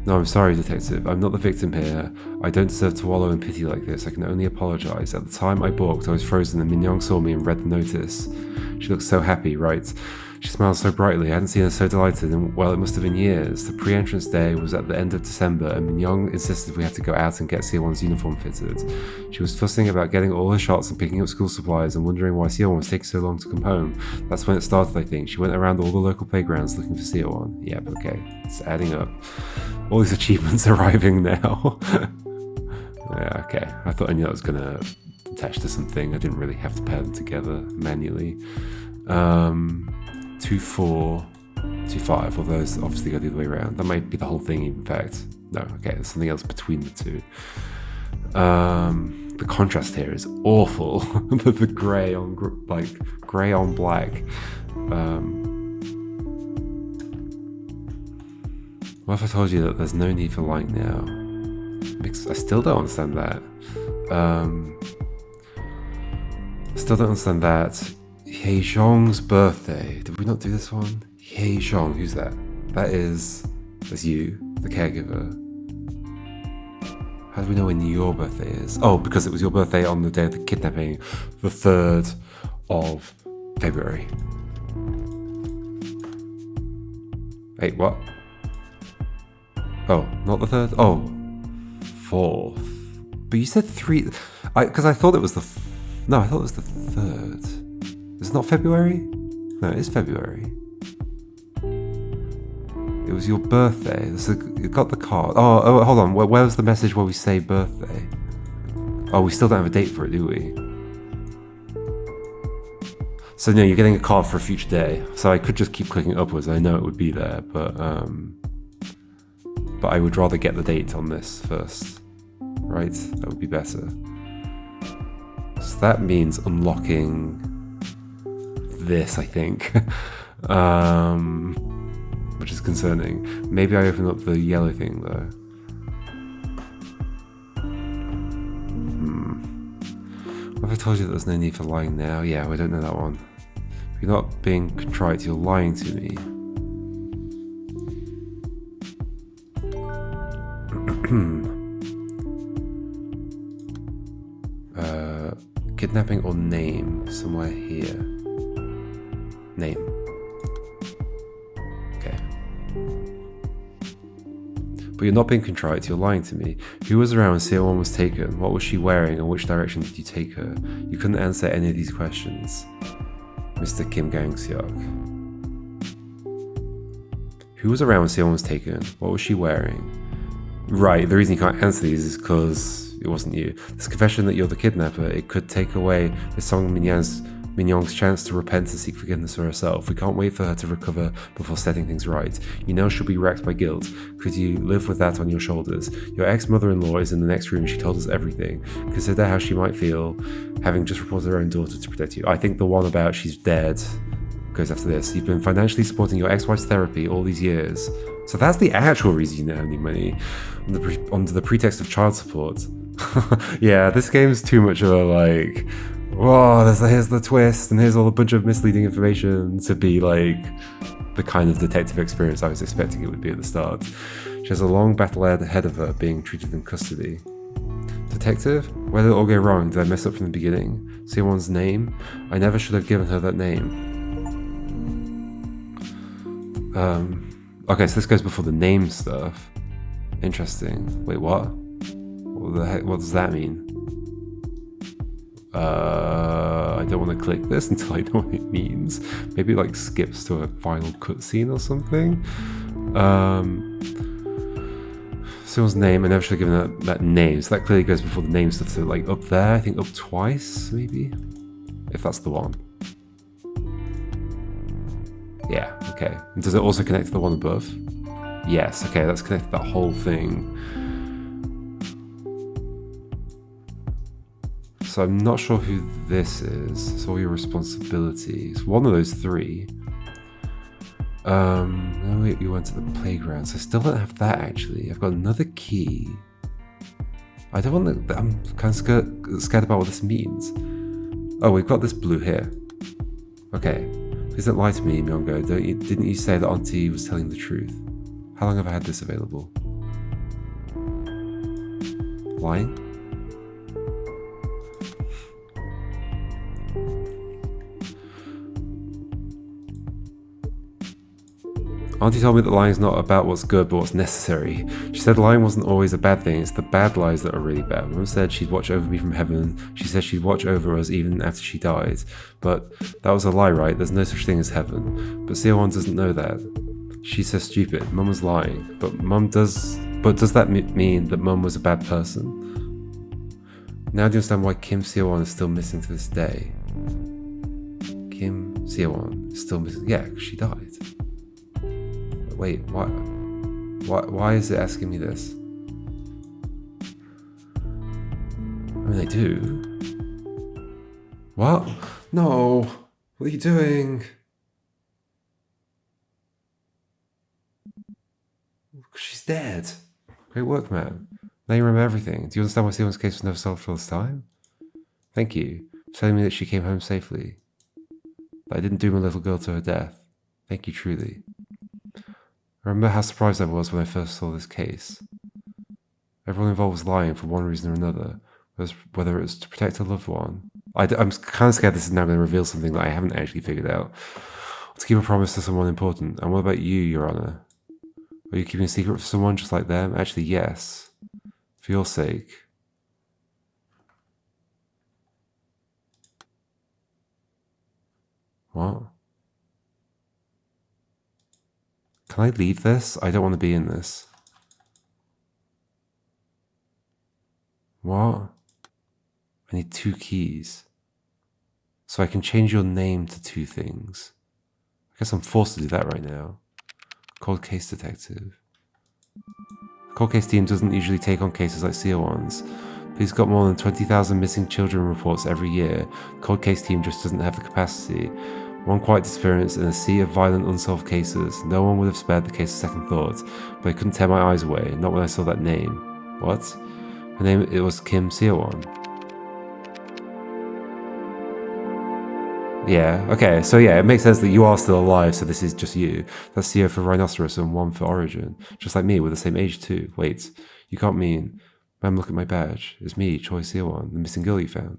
No, I'm sorry, detective. I'm not the victim here. I don't deserve to wallow in pity like this. I can only apologize. At the time I balked, I was frozen, and Min-young saw me and read the notice. She looked so happy, right? She smiled so brightly. I hadn't seen her so delighted in, well, it must have been years. The pre-entrance day was at the end of December, and Min-young insisted we had to go out and get Seowon's uniform fitted. She was fussing about getting all her shots and picking up school supplies and wondering why Seowon was taking so long to come home. That's when it started, I think. She went around all the local playgrounds looking for Seowon. Yep, okay. It's adding up. All these achievements arriving now. Yeah, okay. I thought I knew that was going to attach to something. I didn't really have to pair them together manually. 2, 4, 2, 5. Although it's obviously go the other way around. That might be the whole thing, in fact. No, okay. There's something else between the two. The contrast here is awful. The grey on grey on black. What if I told you that there's no need for light now? I still don't understand that. Still don't understand that. Haejong's birthday. Did we not do this one? Haejong, who's that? That's you, the caregiver. How do we know when your birthday is? Oh, because it was your birthday on the day of the kidnapping, the 3rd of February. Wait, what? Oh, not the 3rd? Oh, 4th. But you said 3... Because I thought it was the... No, I thought it was the 3rd. It's not February? No, it's February. It was your birthday. You got the card. Oh, hold on. Where was the message where we say birthday? Oh, we still don't have a date for it, do we? So no, you're getting a card for a future day. So I could just keep clicking upwards. I know it would be there, but I would rather get the date on this first. Right? That would be better. So that means unlocking this, I think. Which is concerning. Maybe I open up the yellow thing though. Have I told you that there's no need for lying now? Yeah, we don't know that one. You're not being contrite, you're lying to me. Kidnapping or name, somewhere here. Name. Okay. But you're not being contrite, you're lying to me. Who was around when Seowon was taken? What was she wearing and which direction did you take her? You couldn't answer any of these questions. Mr. Kim Gang-seok. Who was around when Seowon was taken? What was she wearing? Right, the reason you can't answer these is because it wasn't you. This confession that you're the kidnapper, it could take away Miss Song Min-young's chance to repent and seek forgiveness for herself. We can't wait for her to recover before setting things right. You know she'll be racked by guilt. Could you live with that on your shoulders? Your ex-mother-in-law is in the next room. She told us everything. Consider how she might feel having just reported her own daughter to protect you. I think the one about she's dead goes after this. You've been financially supporting your ex-wife's therapy all these years. So that's the actual reason you don't have any money, under the pretext of child support. Yeah, this game's too much of a like, whoa, here's the twist, and here's all a bunch of misleading information to be like the kind of detective experience I was expecting it would be at the start. She has a long battle ahead of her being treated in custody. Detective? Where did it all go wrong? Did I mess up from the beginning? Someone's name? I never should have given her that name. Okay, so this goes before the name stuff. Interesting. Wait, what? What the heck? What does that mean? I don't want to click this until I know what it means. Maybe it like skips to a final cutscene or something. Someone's name, I never should have given that name. So that clearly goes before the name stuff. So like up there, I think up twice, maybe? If that's the one. Yeah, okay. And does it also connect to the one above? Yes, okay, that's connected to that whole thing. So I'm not sure who this is. It's all your responsibilities. One of those three. No, wait, you went to the playground. So I still don't have that actually. I've got another key. I don't want to, I'm kind of scared about what this means. Oh, we've got this blue here. Okay. Please don't lie to me, Myongo. Didn't you say that Auntie was telling the truth? How long have I had this available? Lying? Auntie told me that lying is not about what's good, but what's necessary. She said lying wasn't always a bad thing, it's the bad lies that are really bad. Mum said she'd watch over me from heaven. She said she'd watch over us even after she died. But that was a lie, right? There's no such thing as heaven. But Seowon doesn't know that. She's so stupid. Mum was lying. But does that mean that Mum was a bad person? Now do you understand why Kim Seowon is still missing to this day? Kim Seowon is still missing. Yeah, because she died. Wait, why is it asking me this? I mean, I do. What? No! What are you doing? She's dead. Great work, man. Now you remember everything. Do you understand why Seowon's case was never solved for all this time? Thank you for telling me that she came home safely. That I didn't doom a little girl to her death. Thank you truly. I remember how surprised I was when I first saw this case. Everyone involved was lying for one reason or another, whether it was to protect a loved one. I'm kind of scared this is now going to reveal something that I haven't actually figured out. To keep a promise to someone important. And what about you, Your Honor? Are you keeping a secret for someone just like them? Actually, yes. For your sake. What? Can I leave this? I don't want to be in this. What? I need 2 keys. So I can change your name to 2 things. I guess I'm forced to do that right now. Cold case detective. The cold case team doesn't usually take on cases like Seowon's. He's got more than 20,000 missing children reports every year. The cold case team just doesn't have the capacity. One quiet disappearance in a sea of violent unsolved cases. No one would have spared the case a second thought, but I couldn't tear my eyes away, not when I saw that name. What? Her name, it was Kim Seowon. Yeah, okay, so yeah, it makes sense that you are still alive, so this is just you. That's CO for Rhinoceros and 1 for Origin. Just like me, with the same age too. Wait, you can't mean... Ma'am, look at my badge. It's me, Choi Seowon, the missing girl you found.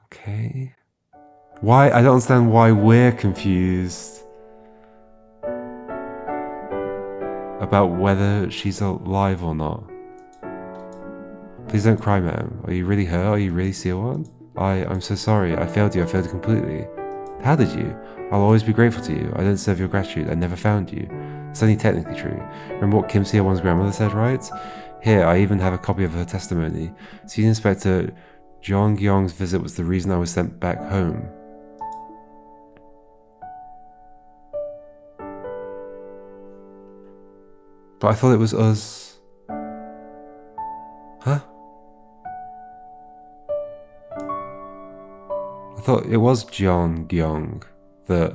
Okay. Why? I don't understand why we're confused about whether she's alive or not. Please don't cry, ma'am. Are you really her? Are you really Seowon? I'm so sorry. I failed you. I failed you completely. How did you? I'll always be grateful to you. I don't deserve your gratitude. I never found you. It's only technically true. Remember what Kim Seowon's grandmother said, right? Here, I even have a copy of her testimony. Senior Inspector Jeon Gyeong's visit was the reason I was sent back home. But I thought it was us. Huh? I thought it was Jeon Gyeong that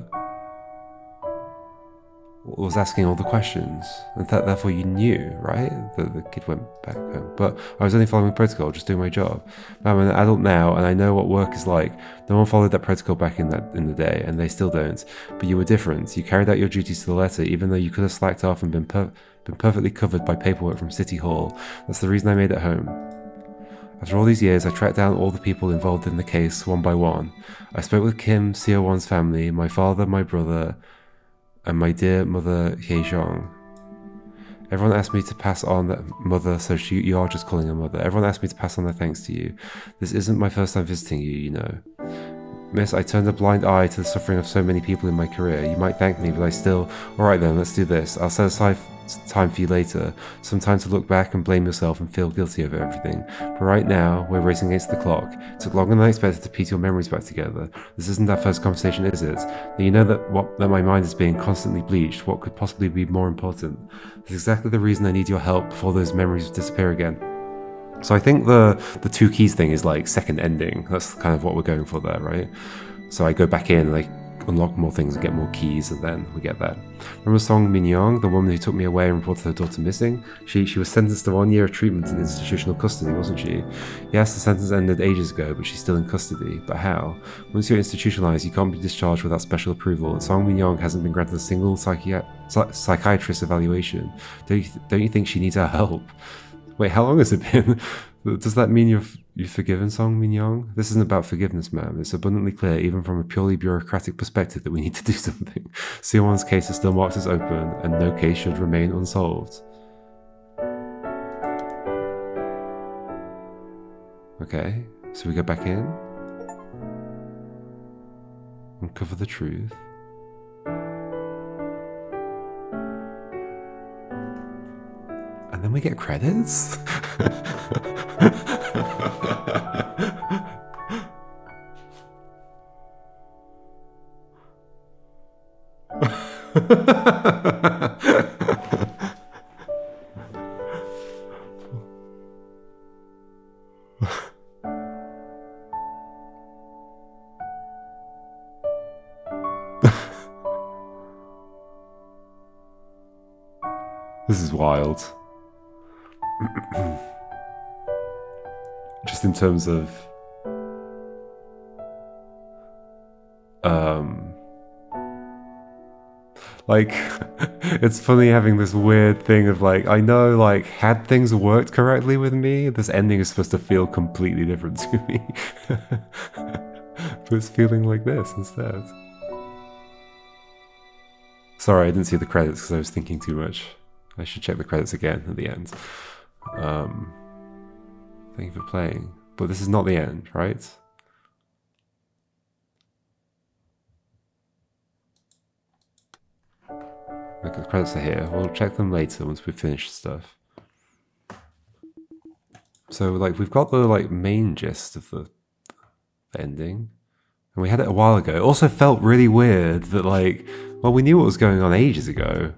was asking all the questions, and therefore you knew, right, that the kid went back home. But I was only following protocol, just doing my job. I'm an adult now, and I know what work is like. No one followed that protocol back in the day, and they still don't. But you were different. You carried out your duties to the letter, even though you could have slacked off and been perfectly covered by paperwork from City Hall. That's the reason I made it home. After all these years, I tracked down all the people involved in the case, one by one. I spoke with Kim Seowon's family, my father, my brother, and my dear mother, Hae-jong. Everyone asked me to pass on that mother, so you are just calling her mother. Everyone asked me to pass on their thanks to you. This isn't my first time visiting you, you know. Miss, I turned a blind eye to the suffering of so many people in my career. You might thank me, but I still... Alright then, let's do this. I'll set aside time for you later. Some time to look back and blame yourself and feel guilty over everything. But right now, we're racing against the clock. It took longer than I expected to piece your memories back together. This isn't our first conversation, is it? Now you know that my mind is being constantly bleached. What could possibly be more important? That's exactly the reason I need your help before those memories disappear again. So I think the 2 keys thing is like second ending. That's kind of what we're going for there, right? So I go back in and I unlock more things and get more keys, and then we get that. Remember Song Min-young, the woman who took me away and reported her daughter missing? She was sentenced to 1 year of treatment in institutional custody, wasn't she? Yes, the sentence ended ages ago, but she's still in custody. But how? Once you're institutionalized, you can't be discharged without special approval, and Song Min-young hasn't been granted a single psychiatrist evaluation. Don't you think she needs our help? Wait, how long has it been? Does that mean you've forgiven Song Min-young? This isn't about forgiveness, ma'am. It's abundantly clear, even from a purely bureaucratic perspective, that we need to do something. Seowon's case is still marked as open, and no case should remain unsolved. Okay, so we go back in. Uncover the truth. And then we get credits? This is wild. Just in terms of like it's funny having this weird thing of like, I know like had things worked correctly with me, this ending is supposed to feel completely different to me. But it's feeling like this instead. Sorry, I didn't see the credits because I was thinking too much. I should check the credits again at the end. Thank you for playing. But this is not the end, right? Okay, the credits are here. We'll check them later once we've finished stuff. So, like, we've got the, like, main gist of the ending. And we had it a while ago. It also felt really weird that, like, well, we knew what was going on ages ago.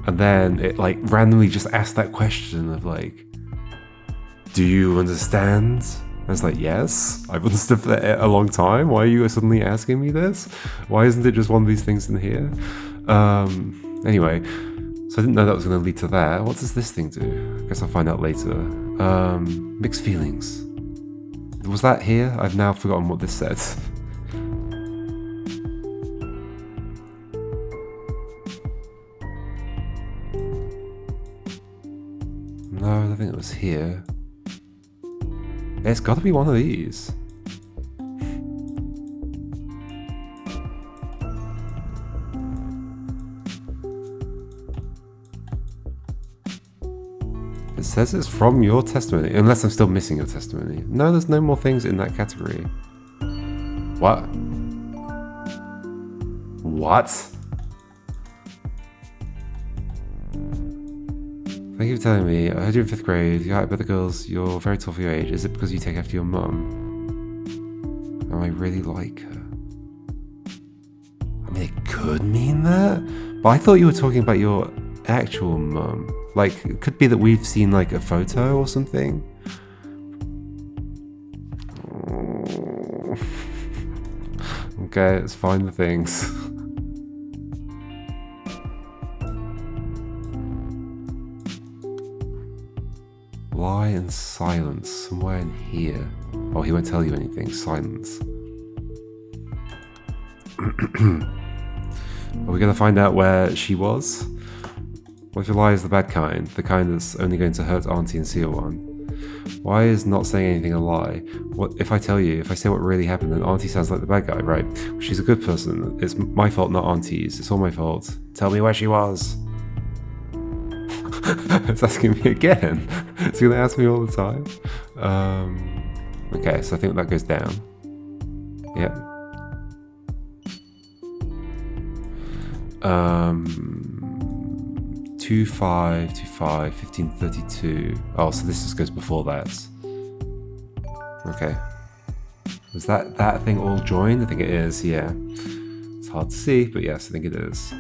And then it, like, randomly just asked that question of, like, do you understand? I was like, yes, I've understood for a long time. Why are you suddenly asking me this? Why isn't it just one of these things in here? Anyway, so I didn't know that was going to lead to that. What does this thing do? I guess I'll find out later. Mixed feelings. Was that here? I've now forgotten what this said. No, I don't think it was here. It's got to be one of these. It says it's from your testimony, unless I'm still missing your testimony. No, there's no more things in that category. What? What? Thank you for telling me. I heard you in 5th grade. You're out by the girls. You're very tall for your age. Is it because you take after your mum? Oh, I really like her. I mean, it could mean that, but I thought you were talking about your actual mum. Like, it could be that we've seen, like, a photo or something. Okay, let's find the things. Lie and silence, somewhere in here. Oh, he won't tell you anything. Silence. Are we going to find out where she was? What if your lie is the bad kind? The kind that's only going to hurt Auntie and Seowon? Why is not saying anything a lie? What if I tell you, if I say what really happened, then Auntie sounds like the bad guy, right? She's a good person. It's my fault, not Auntie's. It's all my fault. Tell me where she was. It's asking me again. It's going to ask me all the time. Okay, so I think that goes down. Yep. 2525 1532. Oh, so this just goes before that. Okay. Was that thing all joined? I think it is, yeah. It's hard to see, but yes, I think it is.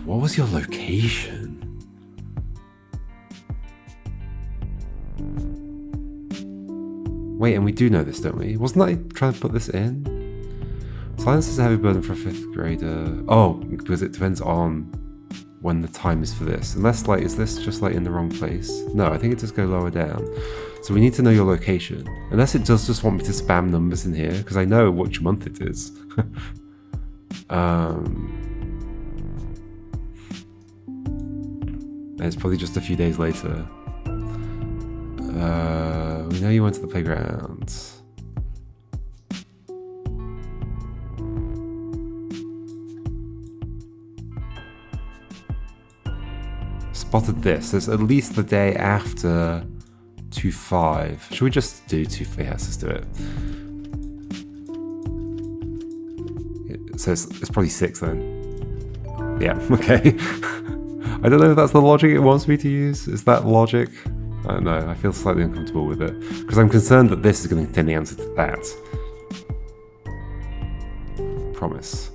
What was your location? Wait, and we do know this, don't we? Wasn't I trying to put this in? Silence is a heavy burden for a 5th grader. Oh, because it depends on when the time is for this. Unless, like, is this just, like, in the wrong place? No, I think it does go lower down. So we need to know your location. Unless it does just want me to spam numbers in here, because I know which month it is. It's probably just a few days later. We know you went to the playground. Spotted this. It's at least the day after 2-5. Should we just do 2-5? Yes, let's do it. So it's probably 6 then. Yeah, okay. I don't know if that's the logic it wants me to use. Is that logic? I don't know. I feel slightly uncomfortable with it. Because I'm concerned that this is going to contain the answer to that. Promise.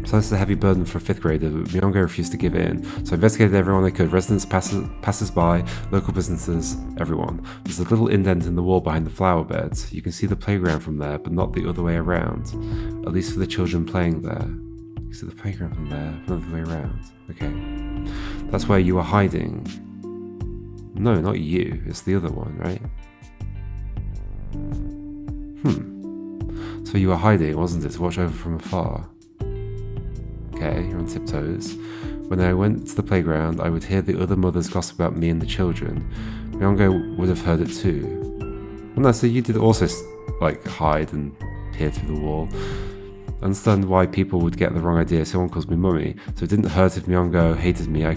So this is a heavy burden for a 5th grader. Myongo refused to give in. So I investigated everyone they could. Residents, passers-by, local businesses, everyone. There's a little indent in the wall behind the flower beds. You can see the playground from there, but not the other way around. At least for the children playing there. You can see the playground from there, but not the way around. Okay. That's where you were hiding. No, not you. It's the other one, right? So you were hiding, wasn't it, to watch over from afar? Okay, you're on tiptoes. When I went to the playground, I would hear the other mothers gossip about me and the children. Myongo would have heard it too. Well, no, so you did also, like, hide and peer through the wall. I understand why people would get the wrong idea. Someone calls me mummy, so it didn't hurt if Myongo hated me. I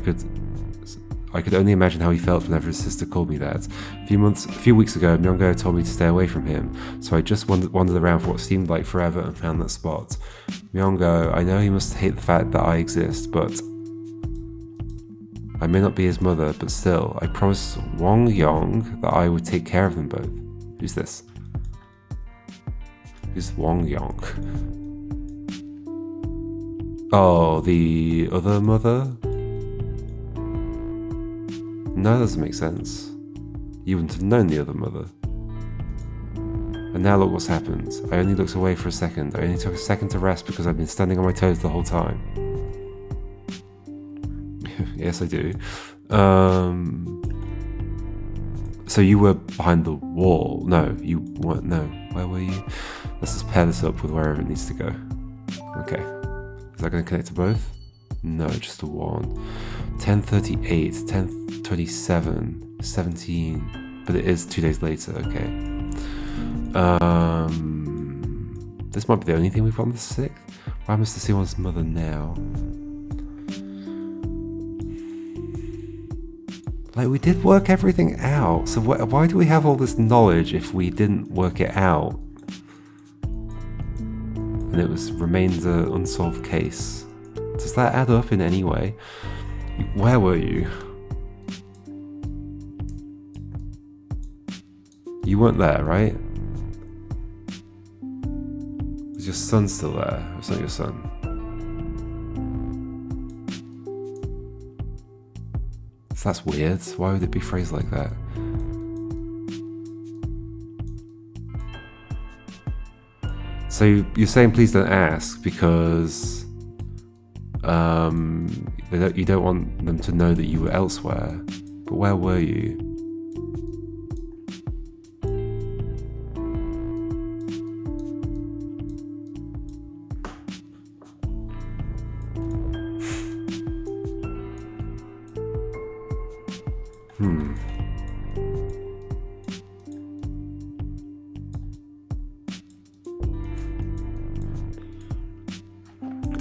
I could only imagine how he felt whenever his sister called me that. A few weeks ago, Myung-go told me to stay away from him, so I just wandered around for what seemed like forever and found that spot. Myung-go, I know he must hate the fact that I exist, but I may not be his mother, but still, I promised Wong Yong that I would take care of them both. Who's this? Who's Wong Yong? Oh, the other mother? No, that doesn't make sense. You wouldn't have known the other mother. And now look what's happened. I only looked away for a second. I only took a second to rest because I've been standing on my toes the whole time. Yes, I do. So you were behind the wall. No, you weren't. No, where were you? Let's just pair this up with wherever it needs to go. Okay. Is that going to connect to both? No, just to one. 10:38, 10:27, 17. But it is 2 days later, okay. This might be the only thing we've got on the 6th. What happens to Seowon's mother now? Like, we did work everything out, so why do we have all this knowledge if we didn't work it out? And it remains an unsolved case. Does that add up in any way? Where were you? You weren't there, right? Is your son still there? It's not your son. So that's weird. Why would it be phrased like that? So you're saying please don't ask because you don't want them to know that you were elsewhere. But where were you?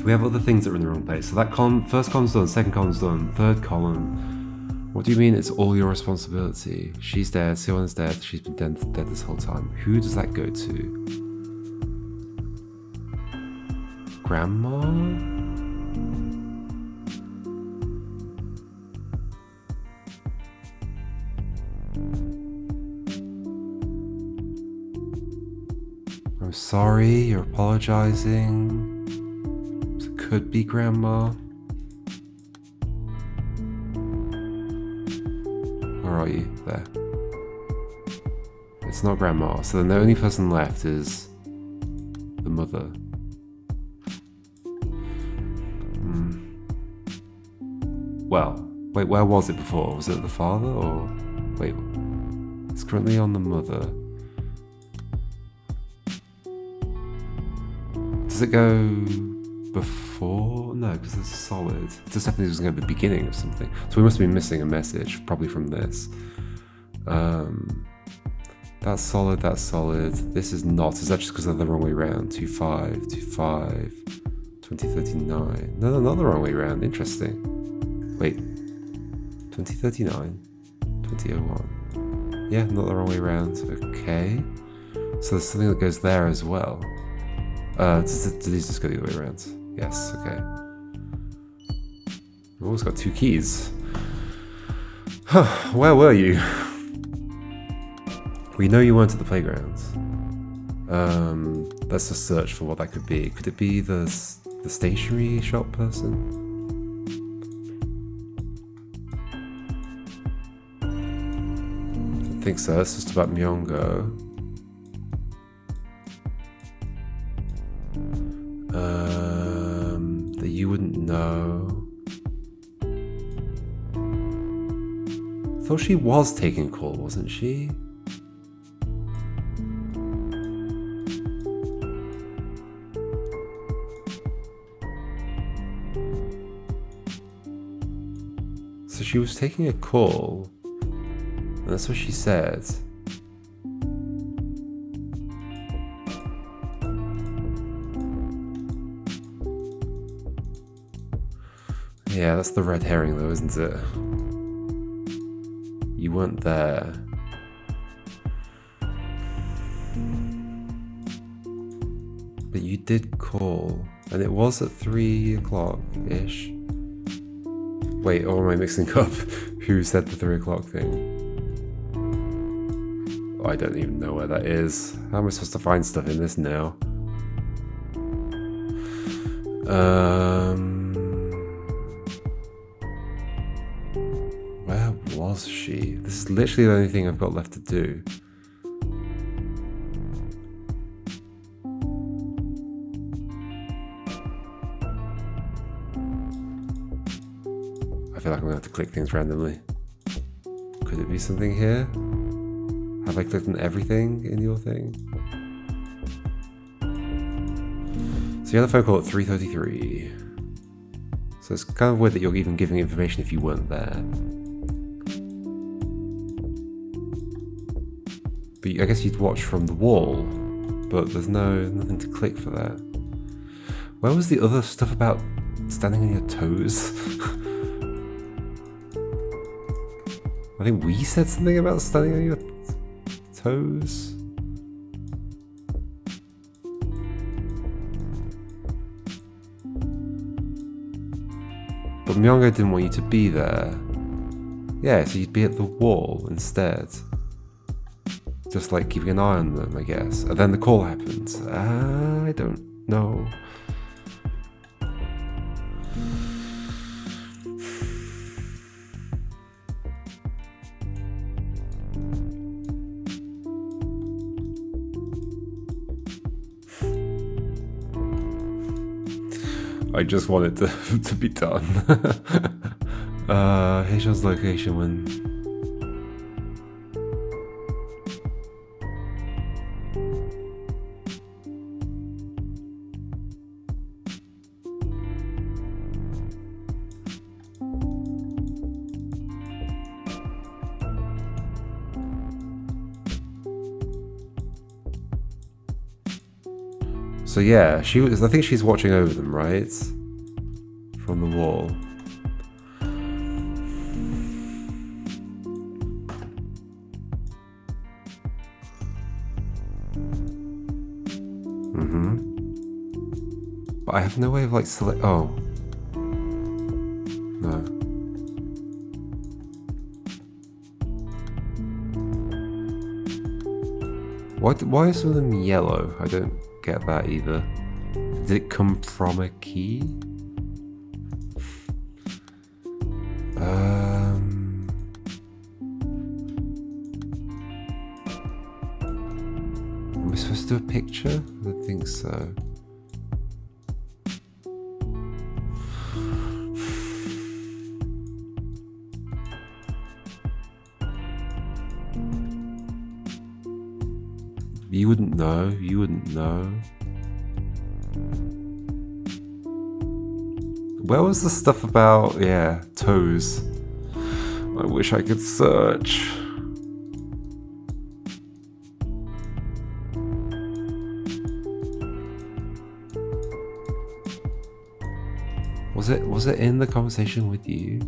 We have other things that are in the wrong place. So that first column's done, second column's done, third column. What do you mean it's all your responsibility? She's dead, Seowon's dead, she's been dead this whole time. Who does that go to? Grandma? I'm sorry, you're apologizing. Could be grandma. Where are you? There. It's not grandma. So then the only person left is the mother. Well, wait, where was it before? Was it the father or... Wait, it's currently on the mother. Does it go before? No, because it's solid. It just definitely doesn't go at the beginning of something. So we must be missing a message, probably from this. That's solid, that's solid. This is not. Is that just because they're the wrong way around? 25, 25, 2039. No, not the wrong way around. Interesting. Wait. 2039, 2001. Yeah, not the wrong way around. Okay. So there's something that goes there as well. Do these just go the other way around? Yes, okay. We've always got 2 keys. Where were you? We know you weren't at the playground. Let's just search for what that could be. Could it be the stationery shop person? I think so. It's just about Myung-go. That you wouldn't know. I thought she was taking a call, wasn't she? So she was taking a call, and that's what she said. Yeah, that's the red herring though, isn't it? You weren't there. But you did call, and it was at 3 o'clock-ish. Wait, or am I mixing up who said the 3 o'clock thing? Oh, I don't even know where that is. How am I supposed to find stuff in this now? Where was she? This is literally the only thing I've got left to do. I feel like I'm gonna have to click things randomly. Could it be something here? Have I clicked on everything in your thing? So you had a phone call at 3:33. So it's kind of weird that you're even giving information if you weren't there. But I guess you'd watch from the wall, but there's nothing to click for that. Where was the other stuff about standing on your toes? I think we said something about standing on your toes. But Myongo didn't want you to be there. Yeah, so you'd be at the wall instead. Just like keeping an eye on them, I guess. And then the call happens. I don't know. I just want it to be done. Haeshan's location when... So yeah, she was. I think she's watching over them, right? From the wall. But I have no way of like select. Oh. No. Why is some of them yellow? I don't get that either. Did it come from a key? Am I supposed to do a picture? I don't think so. You wouldn't know. You wouldn't know. Where was the stuff about, yeah, toes? I wish I could search. Was it in the conversation with you?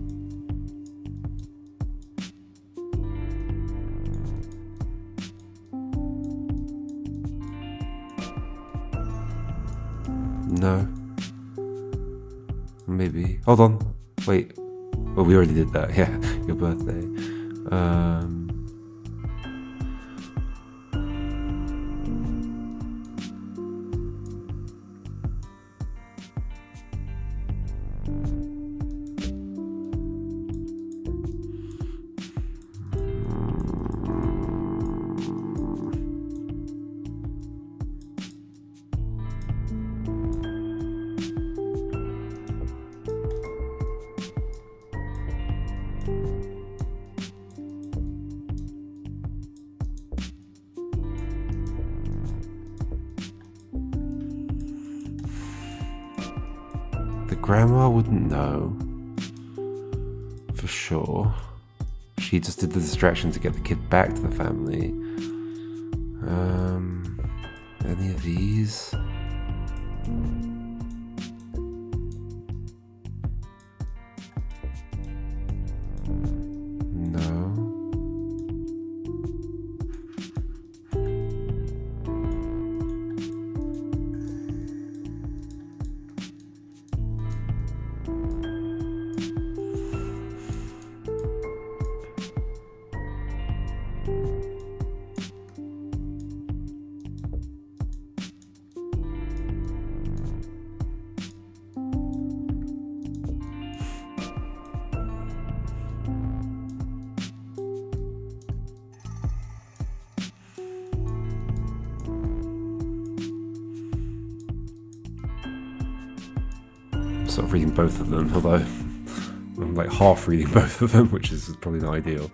No. Maybe. Hold on. Wait. Well, we already did that. Yeah. Your birthday. The grandma wouldn't know. For sure. She just did the distraction to get the kid back to the family. Any of these? No. sort of reading both of them, although I'm like half reading both of them, which is probably not ideal.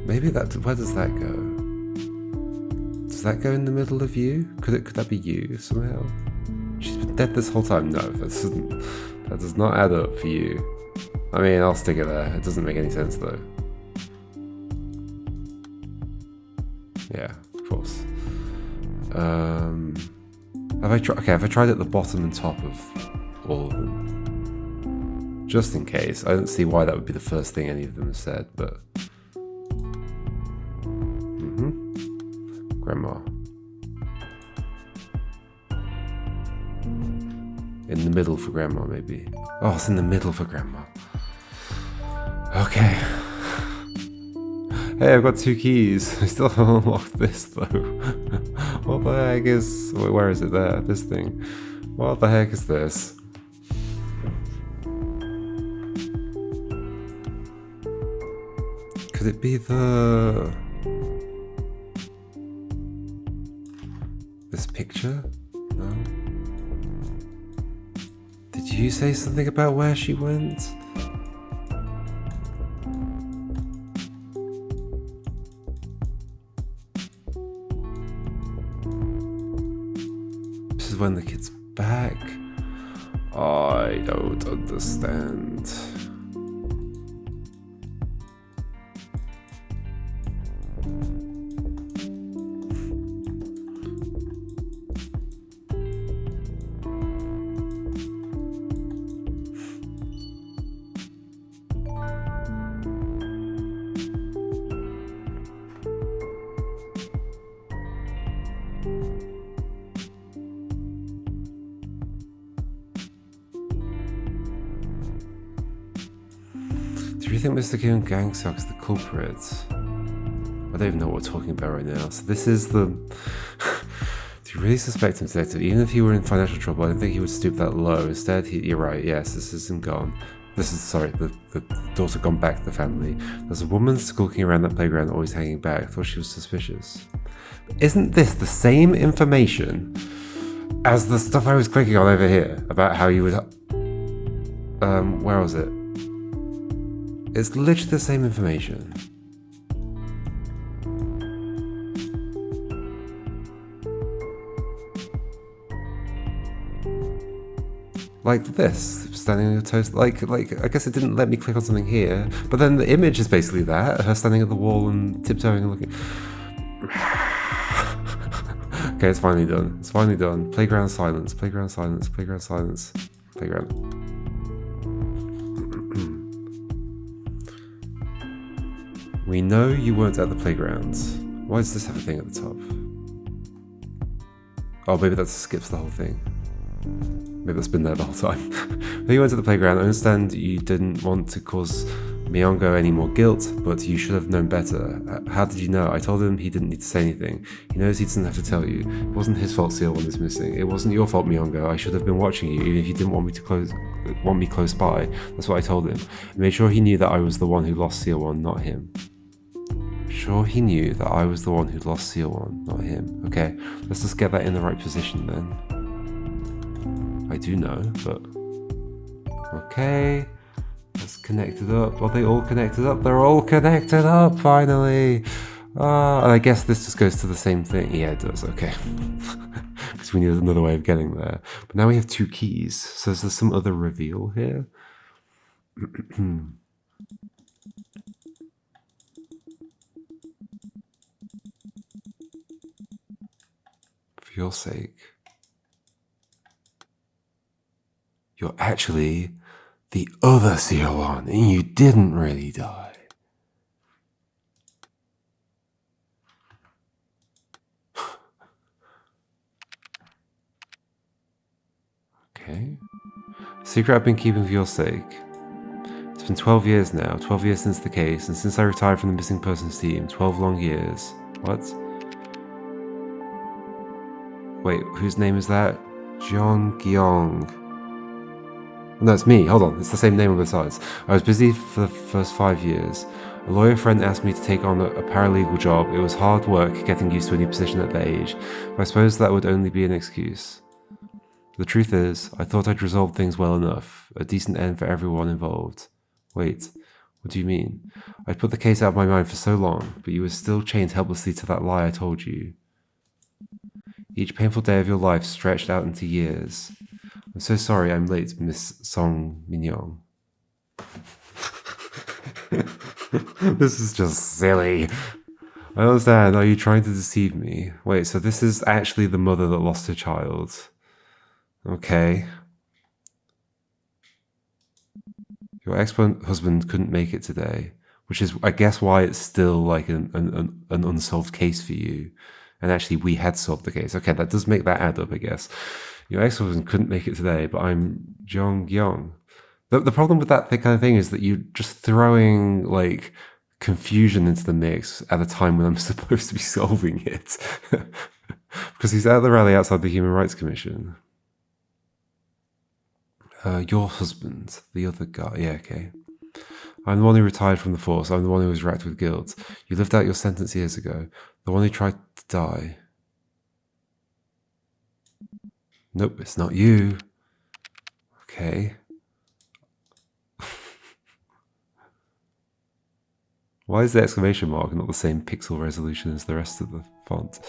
Maybe that. Where does that go? Does that go in the middle of you? Could that be you somehow? She's been dead this whole time. No, that does not add up for you. I mean, I'll stick it there. It doesn't make any sense though. Yeah, of course. Have I tried at the bottom and top of all of them? Just in case. I don't see why that would be the first thing any of them have said, but... Grandma. In the middle for grandma, maybe. Oh, it's in the middle for grandma. Okay. Hey, I've got 2 keys. I still haven't unlocked this, though. What the heck is... Where is it there? This thing. What the heck is this? Could it be the... This picture? No? Did you say something about where she went? This is when the kid's back? I don't understand. Do you think Mr. Jeon Gyeong is the culprit? I don't even know what we're talking about right now. So this is the... Do you really suspect him, detective? Even if he were in financial trouble, I don't think he would stoop that low. Instead, you're right, yes, this is him gone. This is, sorry, the daughter gone back to the family. There's a woman skulking around that playground, always hanging back. I thought she was suspicious. But isn't this the same information as the stuff I was clicking on over here? About how you would... where was it? It's literally the same information. Like this, standing on your toes. Like I guess it didn't let me click on something here, but then the image is basically that, her standing at the wall and tiptoeing and looking. Okay, it's finally done. It's finally done. Playground silence, playground silence, playground silence, playground. We know you weren't at the playgrounds. Why does this have a thing at the top? Oh, maybe that skips the whole thing. Maybe that's been there the whole time. But you went to the playground. I understand you didn't want to cause Myongo any more guilt, but you should have known better. How did you know? I told him he didn't need to say anything. He knows he doesn't have to tell you. It wasn't his fault Seowon is missing. It wasn't your fault, Myongo. I should have been watching you, even if you didn't want me close by. That's what I told him. I made sure he knew that I was the one who lost Seowon, not him. Sure he knew that I was the one who lost Seowon, not him. Okay, let's just get that in the right position then. I do know, but... Okay, let's connect it up. Are they all connected up? They're all connected up, finally! And I guess this just goes to the same thing. Yeah, it does, okay. Because we need another way of getting there. But now we have 2 keys, so is there some other reveal here? For your sake. You're actually the other Seowon, and you didn't really die. Okay. Secret I've been keeping for your sake. It's been 12 years now, 12 years since the case, and since I retired from the missing persons team, 12 long years. What? Wait, whose name is that? Jeon Gyeong. No, it's me. Hold on. It's the same name on both sides. I was busy for the first 5 years. A lawyer friend asked me to take on a paralegal job. It was hard work getting used to a new position at that age, but I suppose that would only be an excuse. The truth is, I thought I'd resolved things well enough, a decent end for everyone involved. Wait, what do you mean? I'd put the case out of my mind for so long, but you were still chained helplessly to that lie I told you. Each painful day of your life stretched out into years. I'm so sorry I'm late, Miss Song Min-young. This is just silly. I understand. Are you trying to deceive me? Wait, so this is actually the mother that lost her child. Okay. Your ex-husband couldn't make it today, which is, I guess, why it's still like an unsolved case for you. And actually, we had solved the case. Okay, that does make that add up, I guess. Your ex-husband couldn't make it today, but I'm Jeon Gyeong. The problem with that kind of thing is that you're just throwing, like, confusion into the mix at a time when I'm supposed to be solving it. Because he's at the rally outside the Human Rights Commission. Your husband, the other guy. Yeah, okay. I'm the one who retired from the force. I'm the one who was racked with guilt. You lived out your sentence years ago. The one who tried to die. Nope, it's not you. Okay. Why is the exclamation mark not the same pixel resolution as the rest of the font?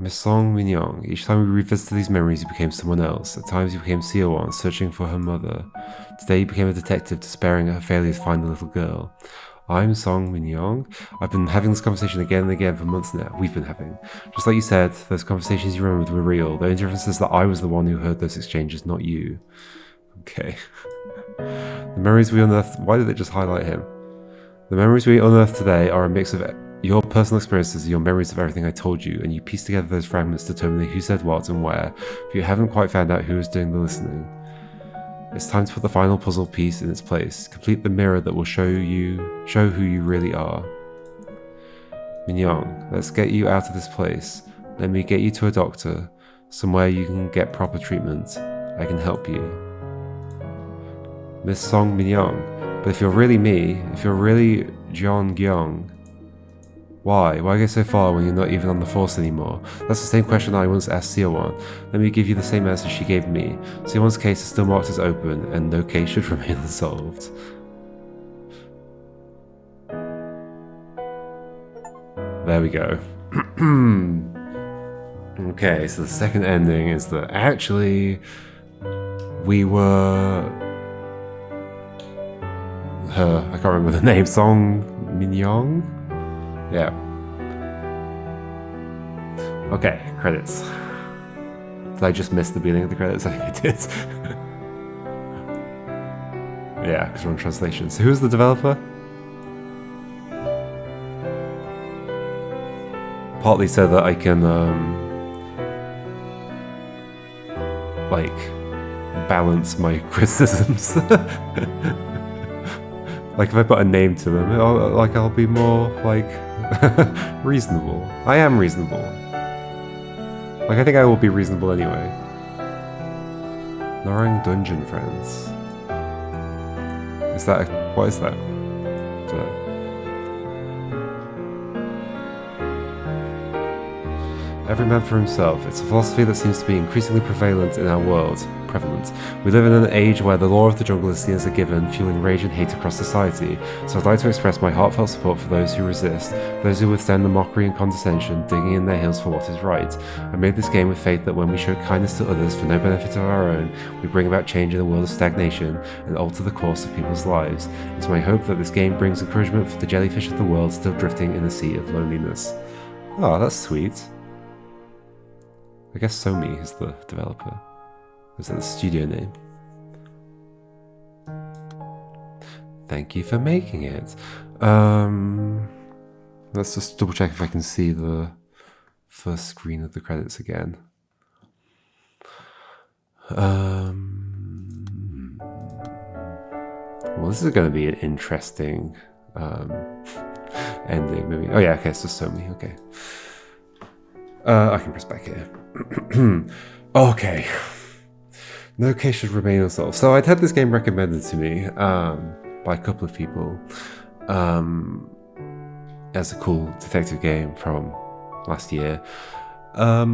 Miss Song Min-young, each time we revisited these memories, you became someone else. At times you became Seowon, searching for her mother. Today you became a detective, despairing at her failure to find the little girl. I'm Song Min-young. I've been having this conversation again and again for months now. We've been having. Just like you said, those conversations you remembered were real. The only difference is that I was the one who heard those exchanges, not you. Okay. The memories we unearthed... Why did it just highlight him? The memories we unearthed today are a mix of your personal experiences and your memories of everything I told you, and you piece together those fragments determining who said what and where, but you haven't quite found out who was doing the listening. It's time to put the final puzzle piece in its place, complete the mirror that will show who you really are. Min-young, let's get you out of this place. Let me get you to a doctor, somewhere you can get proper treatment. I can help you. Miss Song Min-young, but if you're really me, if you're really Jeon Gyeong, why go so far when you're not even on the force anymore? That's the same question I once asked Seowon. Let me give you the same answer she gave me. Seowon's case is still marked as open, and no case should remain unsolved. There we go. Okay, so the second ending is that actually we were her, I can't remember the name, Song Min-young? Yeah. Okay, credits. Did I just miss the beginning of the credits? I think I did. Yeah, because we're on translation. So who's the developer? Partly so that I can, like, balance my criticisms. Like, if I put a name to them, I'll be more, like, reasonable. I am reasonable. Like, I think I will be reasonable anyway. Narang Dungeon Friends. Is that what is that? Every man for himself. It's a philosophy that seems to be increasingly prevalent in our world. We live in an age where the law of the jungle is seen as a given, fueling rage and hate across society. So I'd like to express my heartfelt support for those who resist, those who withstand the mockery and condescension, digging in their heels for what is right. I made this game with faith that when we show kindness to others for no benefit of our own, we bring about change in a world of stagnation and alter the course of people's lives. It's my hope that this game brings encouragement for the jellyfish of the world still drifting in a sea of loneliness. Oh, that's sweet. I guess Somi is the developer. Is that the studio name? Thank you for making it. Let's just double check if I can see the first screen of the credits again. Well, this is going to be an interesting ending. Maybe. Oh yeah, okay, it's just Somi. Okay. I can press back here. Okay. No case should remain unsolved. So I'd had this game recommended to me by a couple of people as a cool detective game from last year. I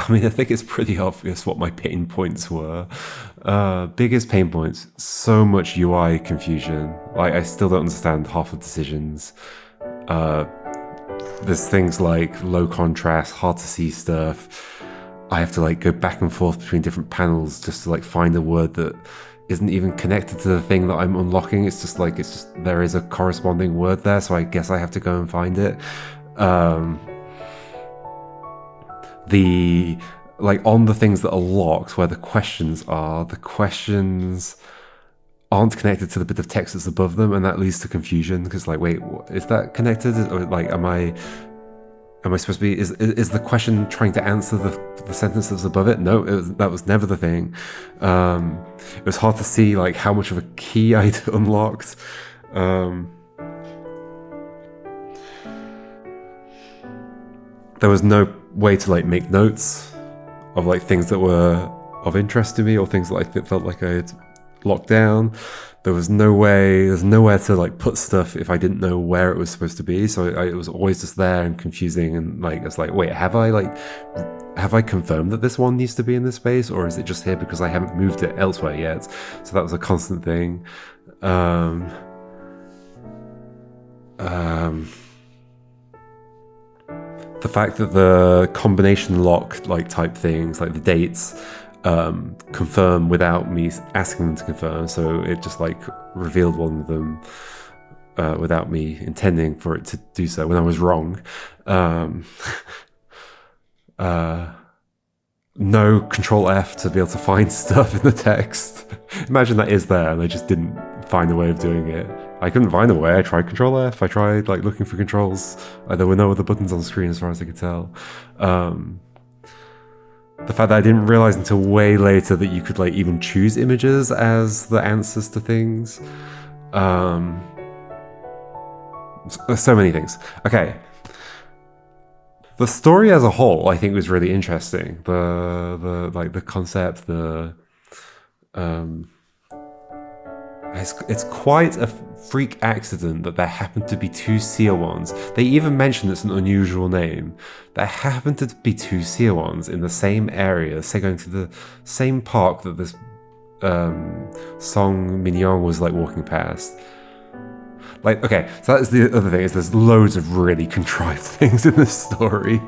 mean, I think it's pretty obvious what my pain points were. Biggest pain points, so much UI confusion. Like, I still don't understand half the decisions. There's things like low contrast, hard to see stuff. I have to like go back and forth between different panels just to like find a word that isn't even connected to the thing that I'm unlocking. It's just there is a corresponding word there, so I guess I have to go and find it. Like on the things that are locked where the questions aren't connected to the bit of text that's above them, and that leads to confusion because like, wait, is that connected? Or like, am I supposed to be, is the question trying to answer the sentence that's above it? No, that was never the thing. It was hard to see like how much of a key I'd unlocked. There was no way to like make notes of like things that were of interest to me or things that I felt like I had locked down. There's nowhere to like put stuff if I didn't know where it was supposed to be. So it was always just there and confusing, and like it's like, wait, have I confirmed that this one needs to be in this space, or is it just here because I haven't moved it elsewhere yet? So that was a constant thing. The fact that the combination lock like type things, like the dates, confirm without me asking them to confirm, so it just like revealed one of them without me intending for it to do so when I was wrong. No Control F to be able to find stuff in the text. Imagine that is there and I just didn't find a way of doing it. I couldn't find a way. I tried Control F. I tried like looking for controls. There were no other buttons on screen as far as I could tell. The fact that I didn't realize until way later that you could like even choose images as the answers to things. So many things. Okay. The story as a whole, I think, was really interesting. The concept, it's quite a freak accident that there happened to be two Seowons. They even mention it's an unusual name. There happened to be two Seowons in the same area, say going to the same park that this Song Min-young was like walking past. Like, okay, so that's the other thing, is there's loads of really contrived things in this story.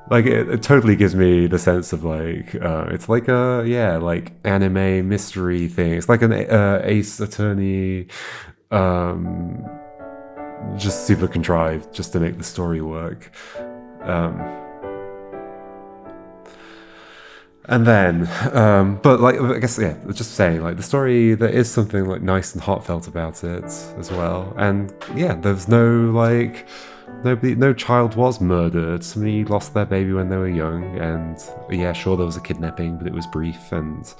Like, it totally gives me the sense of like, it's like a, yeah, like anime mystery thing. It's like an Ace Attorney, just super contrived just to make the story work. And then, but like, I guess, yeah, just saying, like, the story, there is something like nice and heartfelt about it as well. And yeah, there's no like, no child was murdered. Somebody lost their baby when they were young, and yeah, sure, there was a kidnapping, but it was brief, and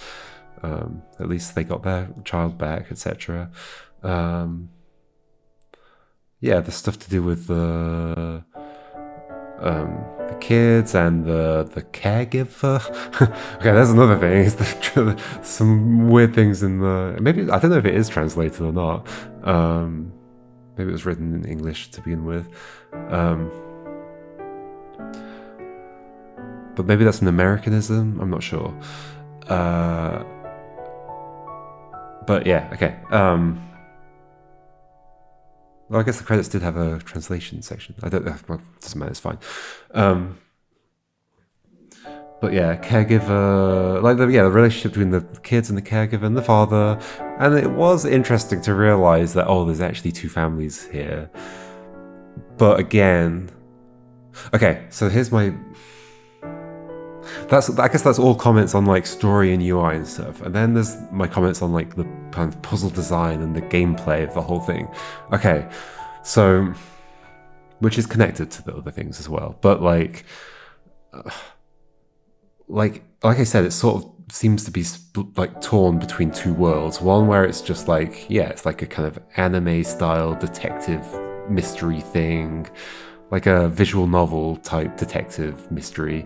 at least they got their child back, etc. Yeah, the stuff to do with the kids and the caregiver. Okay, there's another thing. Is some weird things in the, maybe I don't know if it is translated or not. Maybe it was written in English to begin with. But maybe that's an Americanism. I'm not sure. But yeah, okay. Well, I guess the credits did have a translation section. I don't know. Well, it doesn't matter. It's fine. But yeah, caregiver, like the relationship between the kids and the caregiver and the father. And it was interesting to realize that, oh, there's actually two families here. But again, okay, so here's my, I guess that's all comments on like story and UI and stuff. And then there's my comments on like the kind of puzzle design and the gameplay of the whole thing. Okay, so, which is connected to the other things as well. But like I said, it sort of seems to be like torn between two worlds. One where it's just like, yeah, it's like a kind of anime style detective mystery thing, like a visual novel type detective mystery.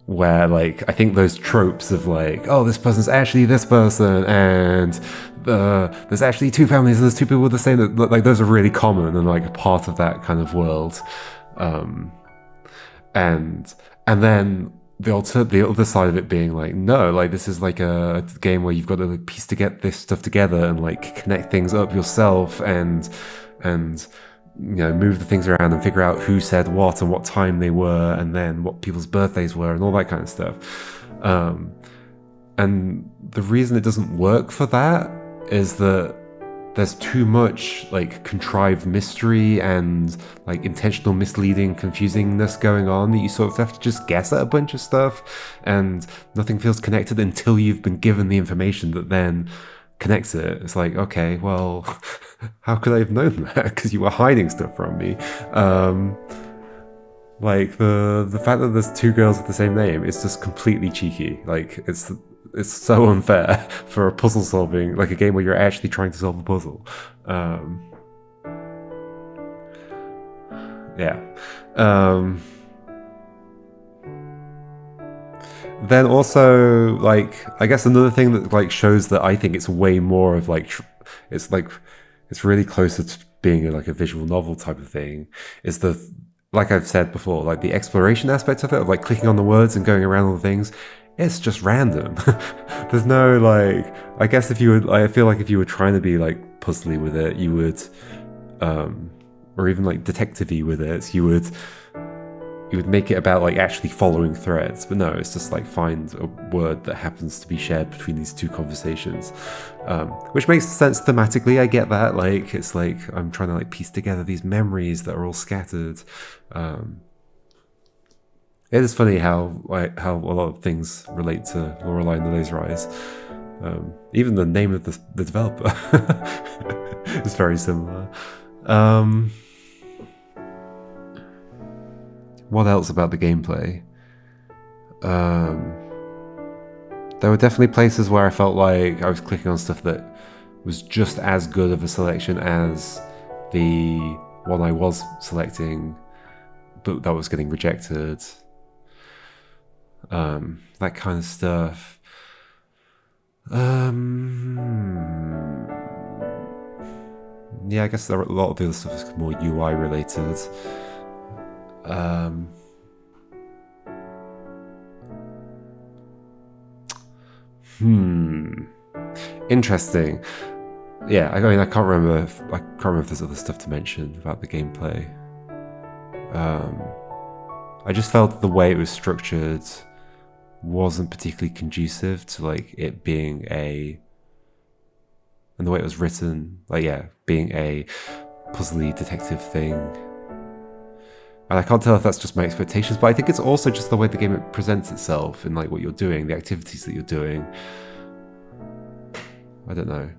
where like I think those tropes of like, oh, this person's actually this person, and there's actually two families and there's two people with the same, like those are really common and like a part of that kind of world. And then the other side of it being like, no, like this is like a game where you've got to like piece to get this stuff together and like connect things up yourself, and you know, move the things around and figure out who said what and what time they were, and then what people's birthdays were and all that kind of stuff. And the reason it doesn't work for that is that there's too much like contrived mystery and like intentional misleading confusingness going on that you sort of have to just guess at a bunch of stuff, and nothing feels connected until you've been given the information that then connects it. It's like, okay, well, how could I have known that? Because you were hiding stuff from me. Like the fact that there's two girls with the same name is just completely cheeky. Like it's so unfair for a puzzle solving, like a game where you're actually trying to solve a puzzle. Yeah. Then also, like, I guess another thing that like shows that I think it's way more of like, it's really closer to being like a visual novel type of thing, is the, like I've said before, like the exploration aspect of it, of like clicking on the words and going around all the things. It's just random. There's no like, I guess if you would, I feel like if you were trying to be like puzzly with it, you would, or even like detective-y with it, you would make it about like actually following threads. But no, it's just like find a word that happens to be shared between these two conversations, which makes sense thematically. I get that. Like it's like I'm trying to like piece together these memories that are all scattered. It is funny how a lot of things relate to Lorelei and the Laser Eyes. Even the name of the developer is very similar. What else about the gameplay? There were definitely places where I felt like I was clicking on stuff that was just as good of a selection as the one I was selecting, but that was getting rejected. That kind of stuff. Yeah, I guess a lot of the other stuff is more UI related. Interesting. Yeah, I mean, I can't remember if there's other stuff to mention about the gameplay. I just felt the way it was structured wasn't particularly conducive to like it being and the way it was written, like being a puzzly detective thing. And I can't tell if that's just my expectations, but I think it's also just the way the game presents itself and like what you're doing, the activities that you're doing. I don't know.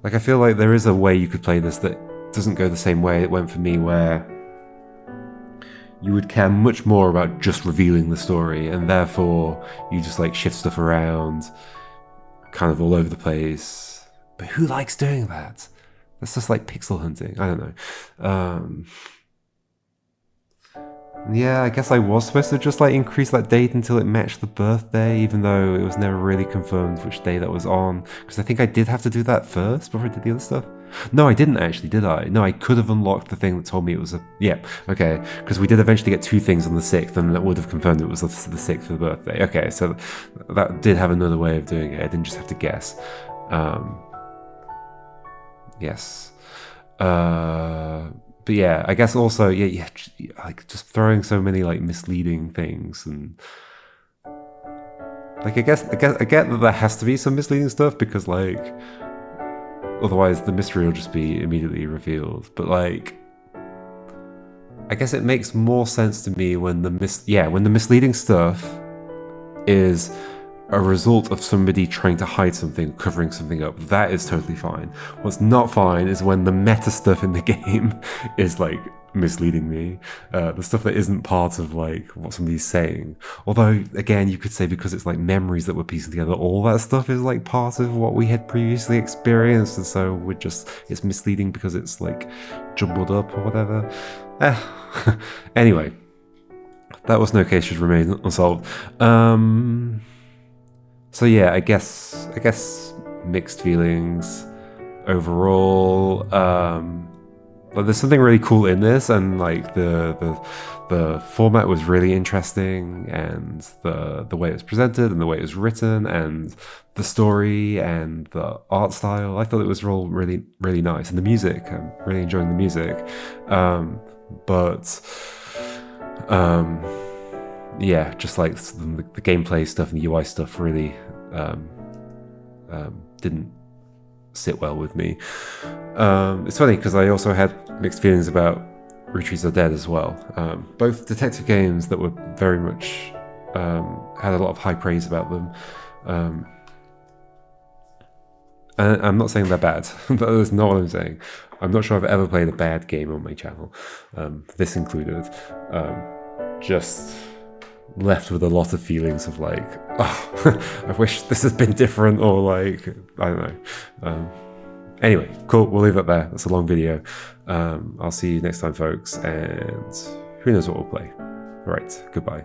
Like I feel like there is a way you could play this that doesn't go the same way it went for me, where you would care much more about just revealing the story, and therefore you just like shift stuff around kind of all over the place. But who likes doing that? That's just like pixel hunting. I don't know. Yeah, I guess I was supposed to just like increase that date until it matched the birthday, even though it was never really confirmed which day that was on. Because I think I did have to do that first before I did the other stuff. No, I didn't actually, did I? No, I could have unlocked the thing that told me it was okay. Because we did eventually get two things on the 6th, and that would have confirmed it was the 6th for the birthday. Okay, so that did have another way of doing it. I didn't just have to guess. Yes. But yeah, I guess also, like just throwing so many like misleading things, and like I get that there has to be some misleading stuff because like otherwise the mystery will just be immediately revealed. But like I guess it makes more sense to me when the misleading stuff is a result of somebody trying to hide something, covering something up. That is totally fine. What's not fine is when the meta stuff in the game is like misleading me. The stuff that isn't part of like what somebody's saying. Although again, you could say because it's like memories that we're piecing together, all that stuff is like part of what we had previously experienced, and so it's misleading because it's like jumbled up or whatever. Anyway. That was no case should remain unsolved. So yeah, I guess mixed feelings overall. But there's something really cool in this, and like the format was really interesting, and the way it was presented, and the way it was written, and the story, and the art style. I thought it was all really nice, and the music. I'm really enjoying the music. But yeah, just like the gameplay stuff and the UI stuff really didn't sit well with me. It's funny because I also had mixed feelings about Retreats Are Dead as well. Both detective games that were very much had a lot of high praise about them. And I'm not saying they're bad. That is not what I'm saying. I'm not sure I've ever played a bad game on my channel, this included. Just left with a lot of feelings of like, oh, I wish this had been different, or like, I don't know. Anyway, cool, we'll leave it there. That's a long video. I'll see you next time, folks, and who knows what we'll play. All right, goodbye.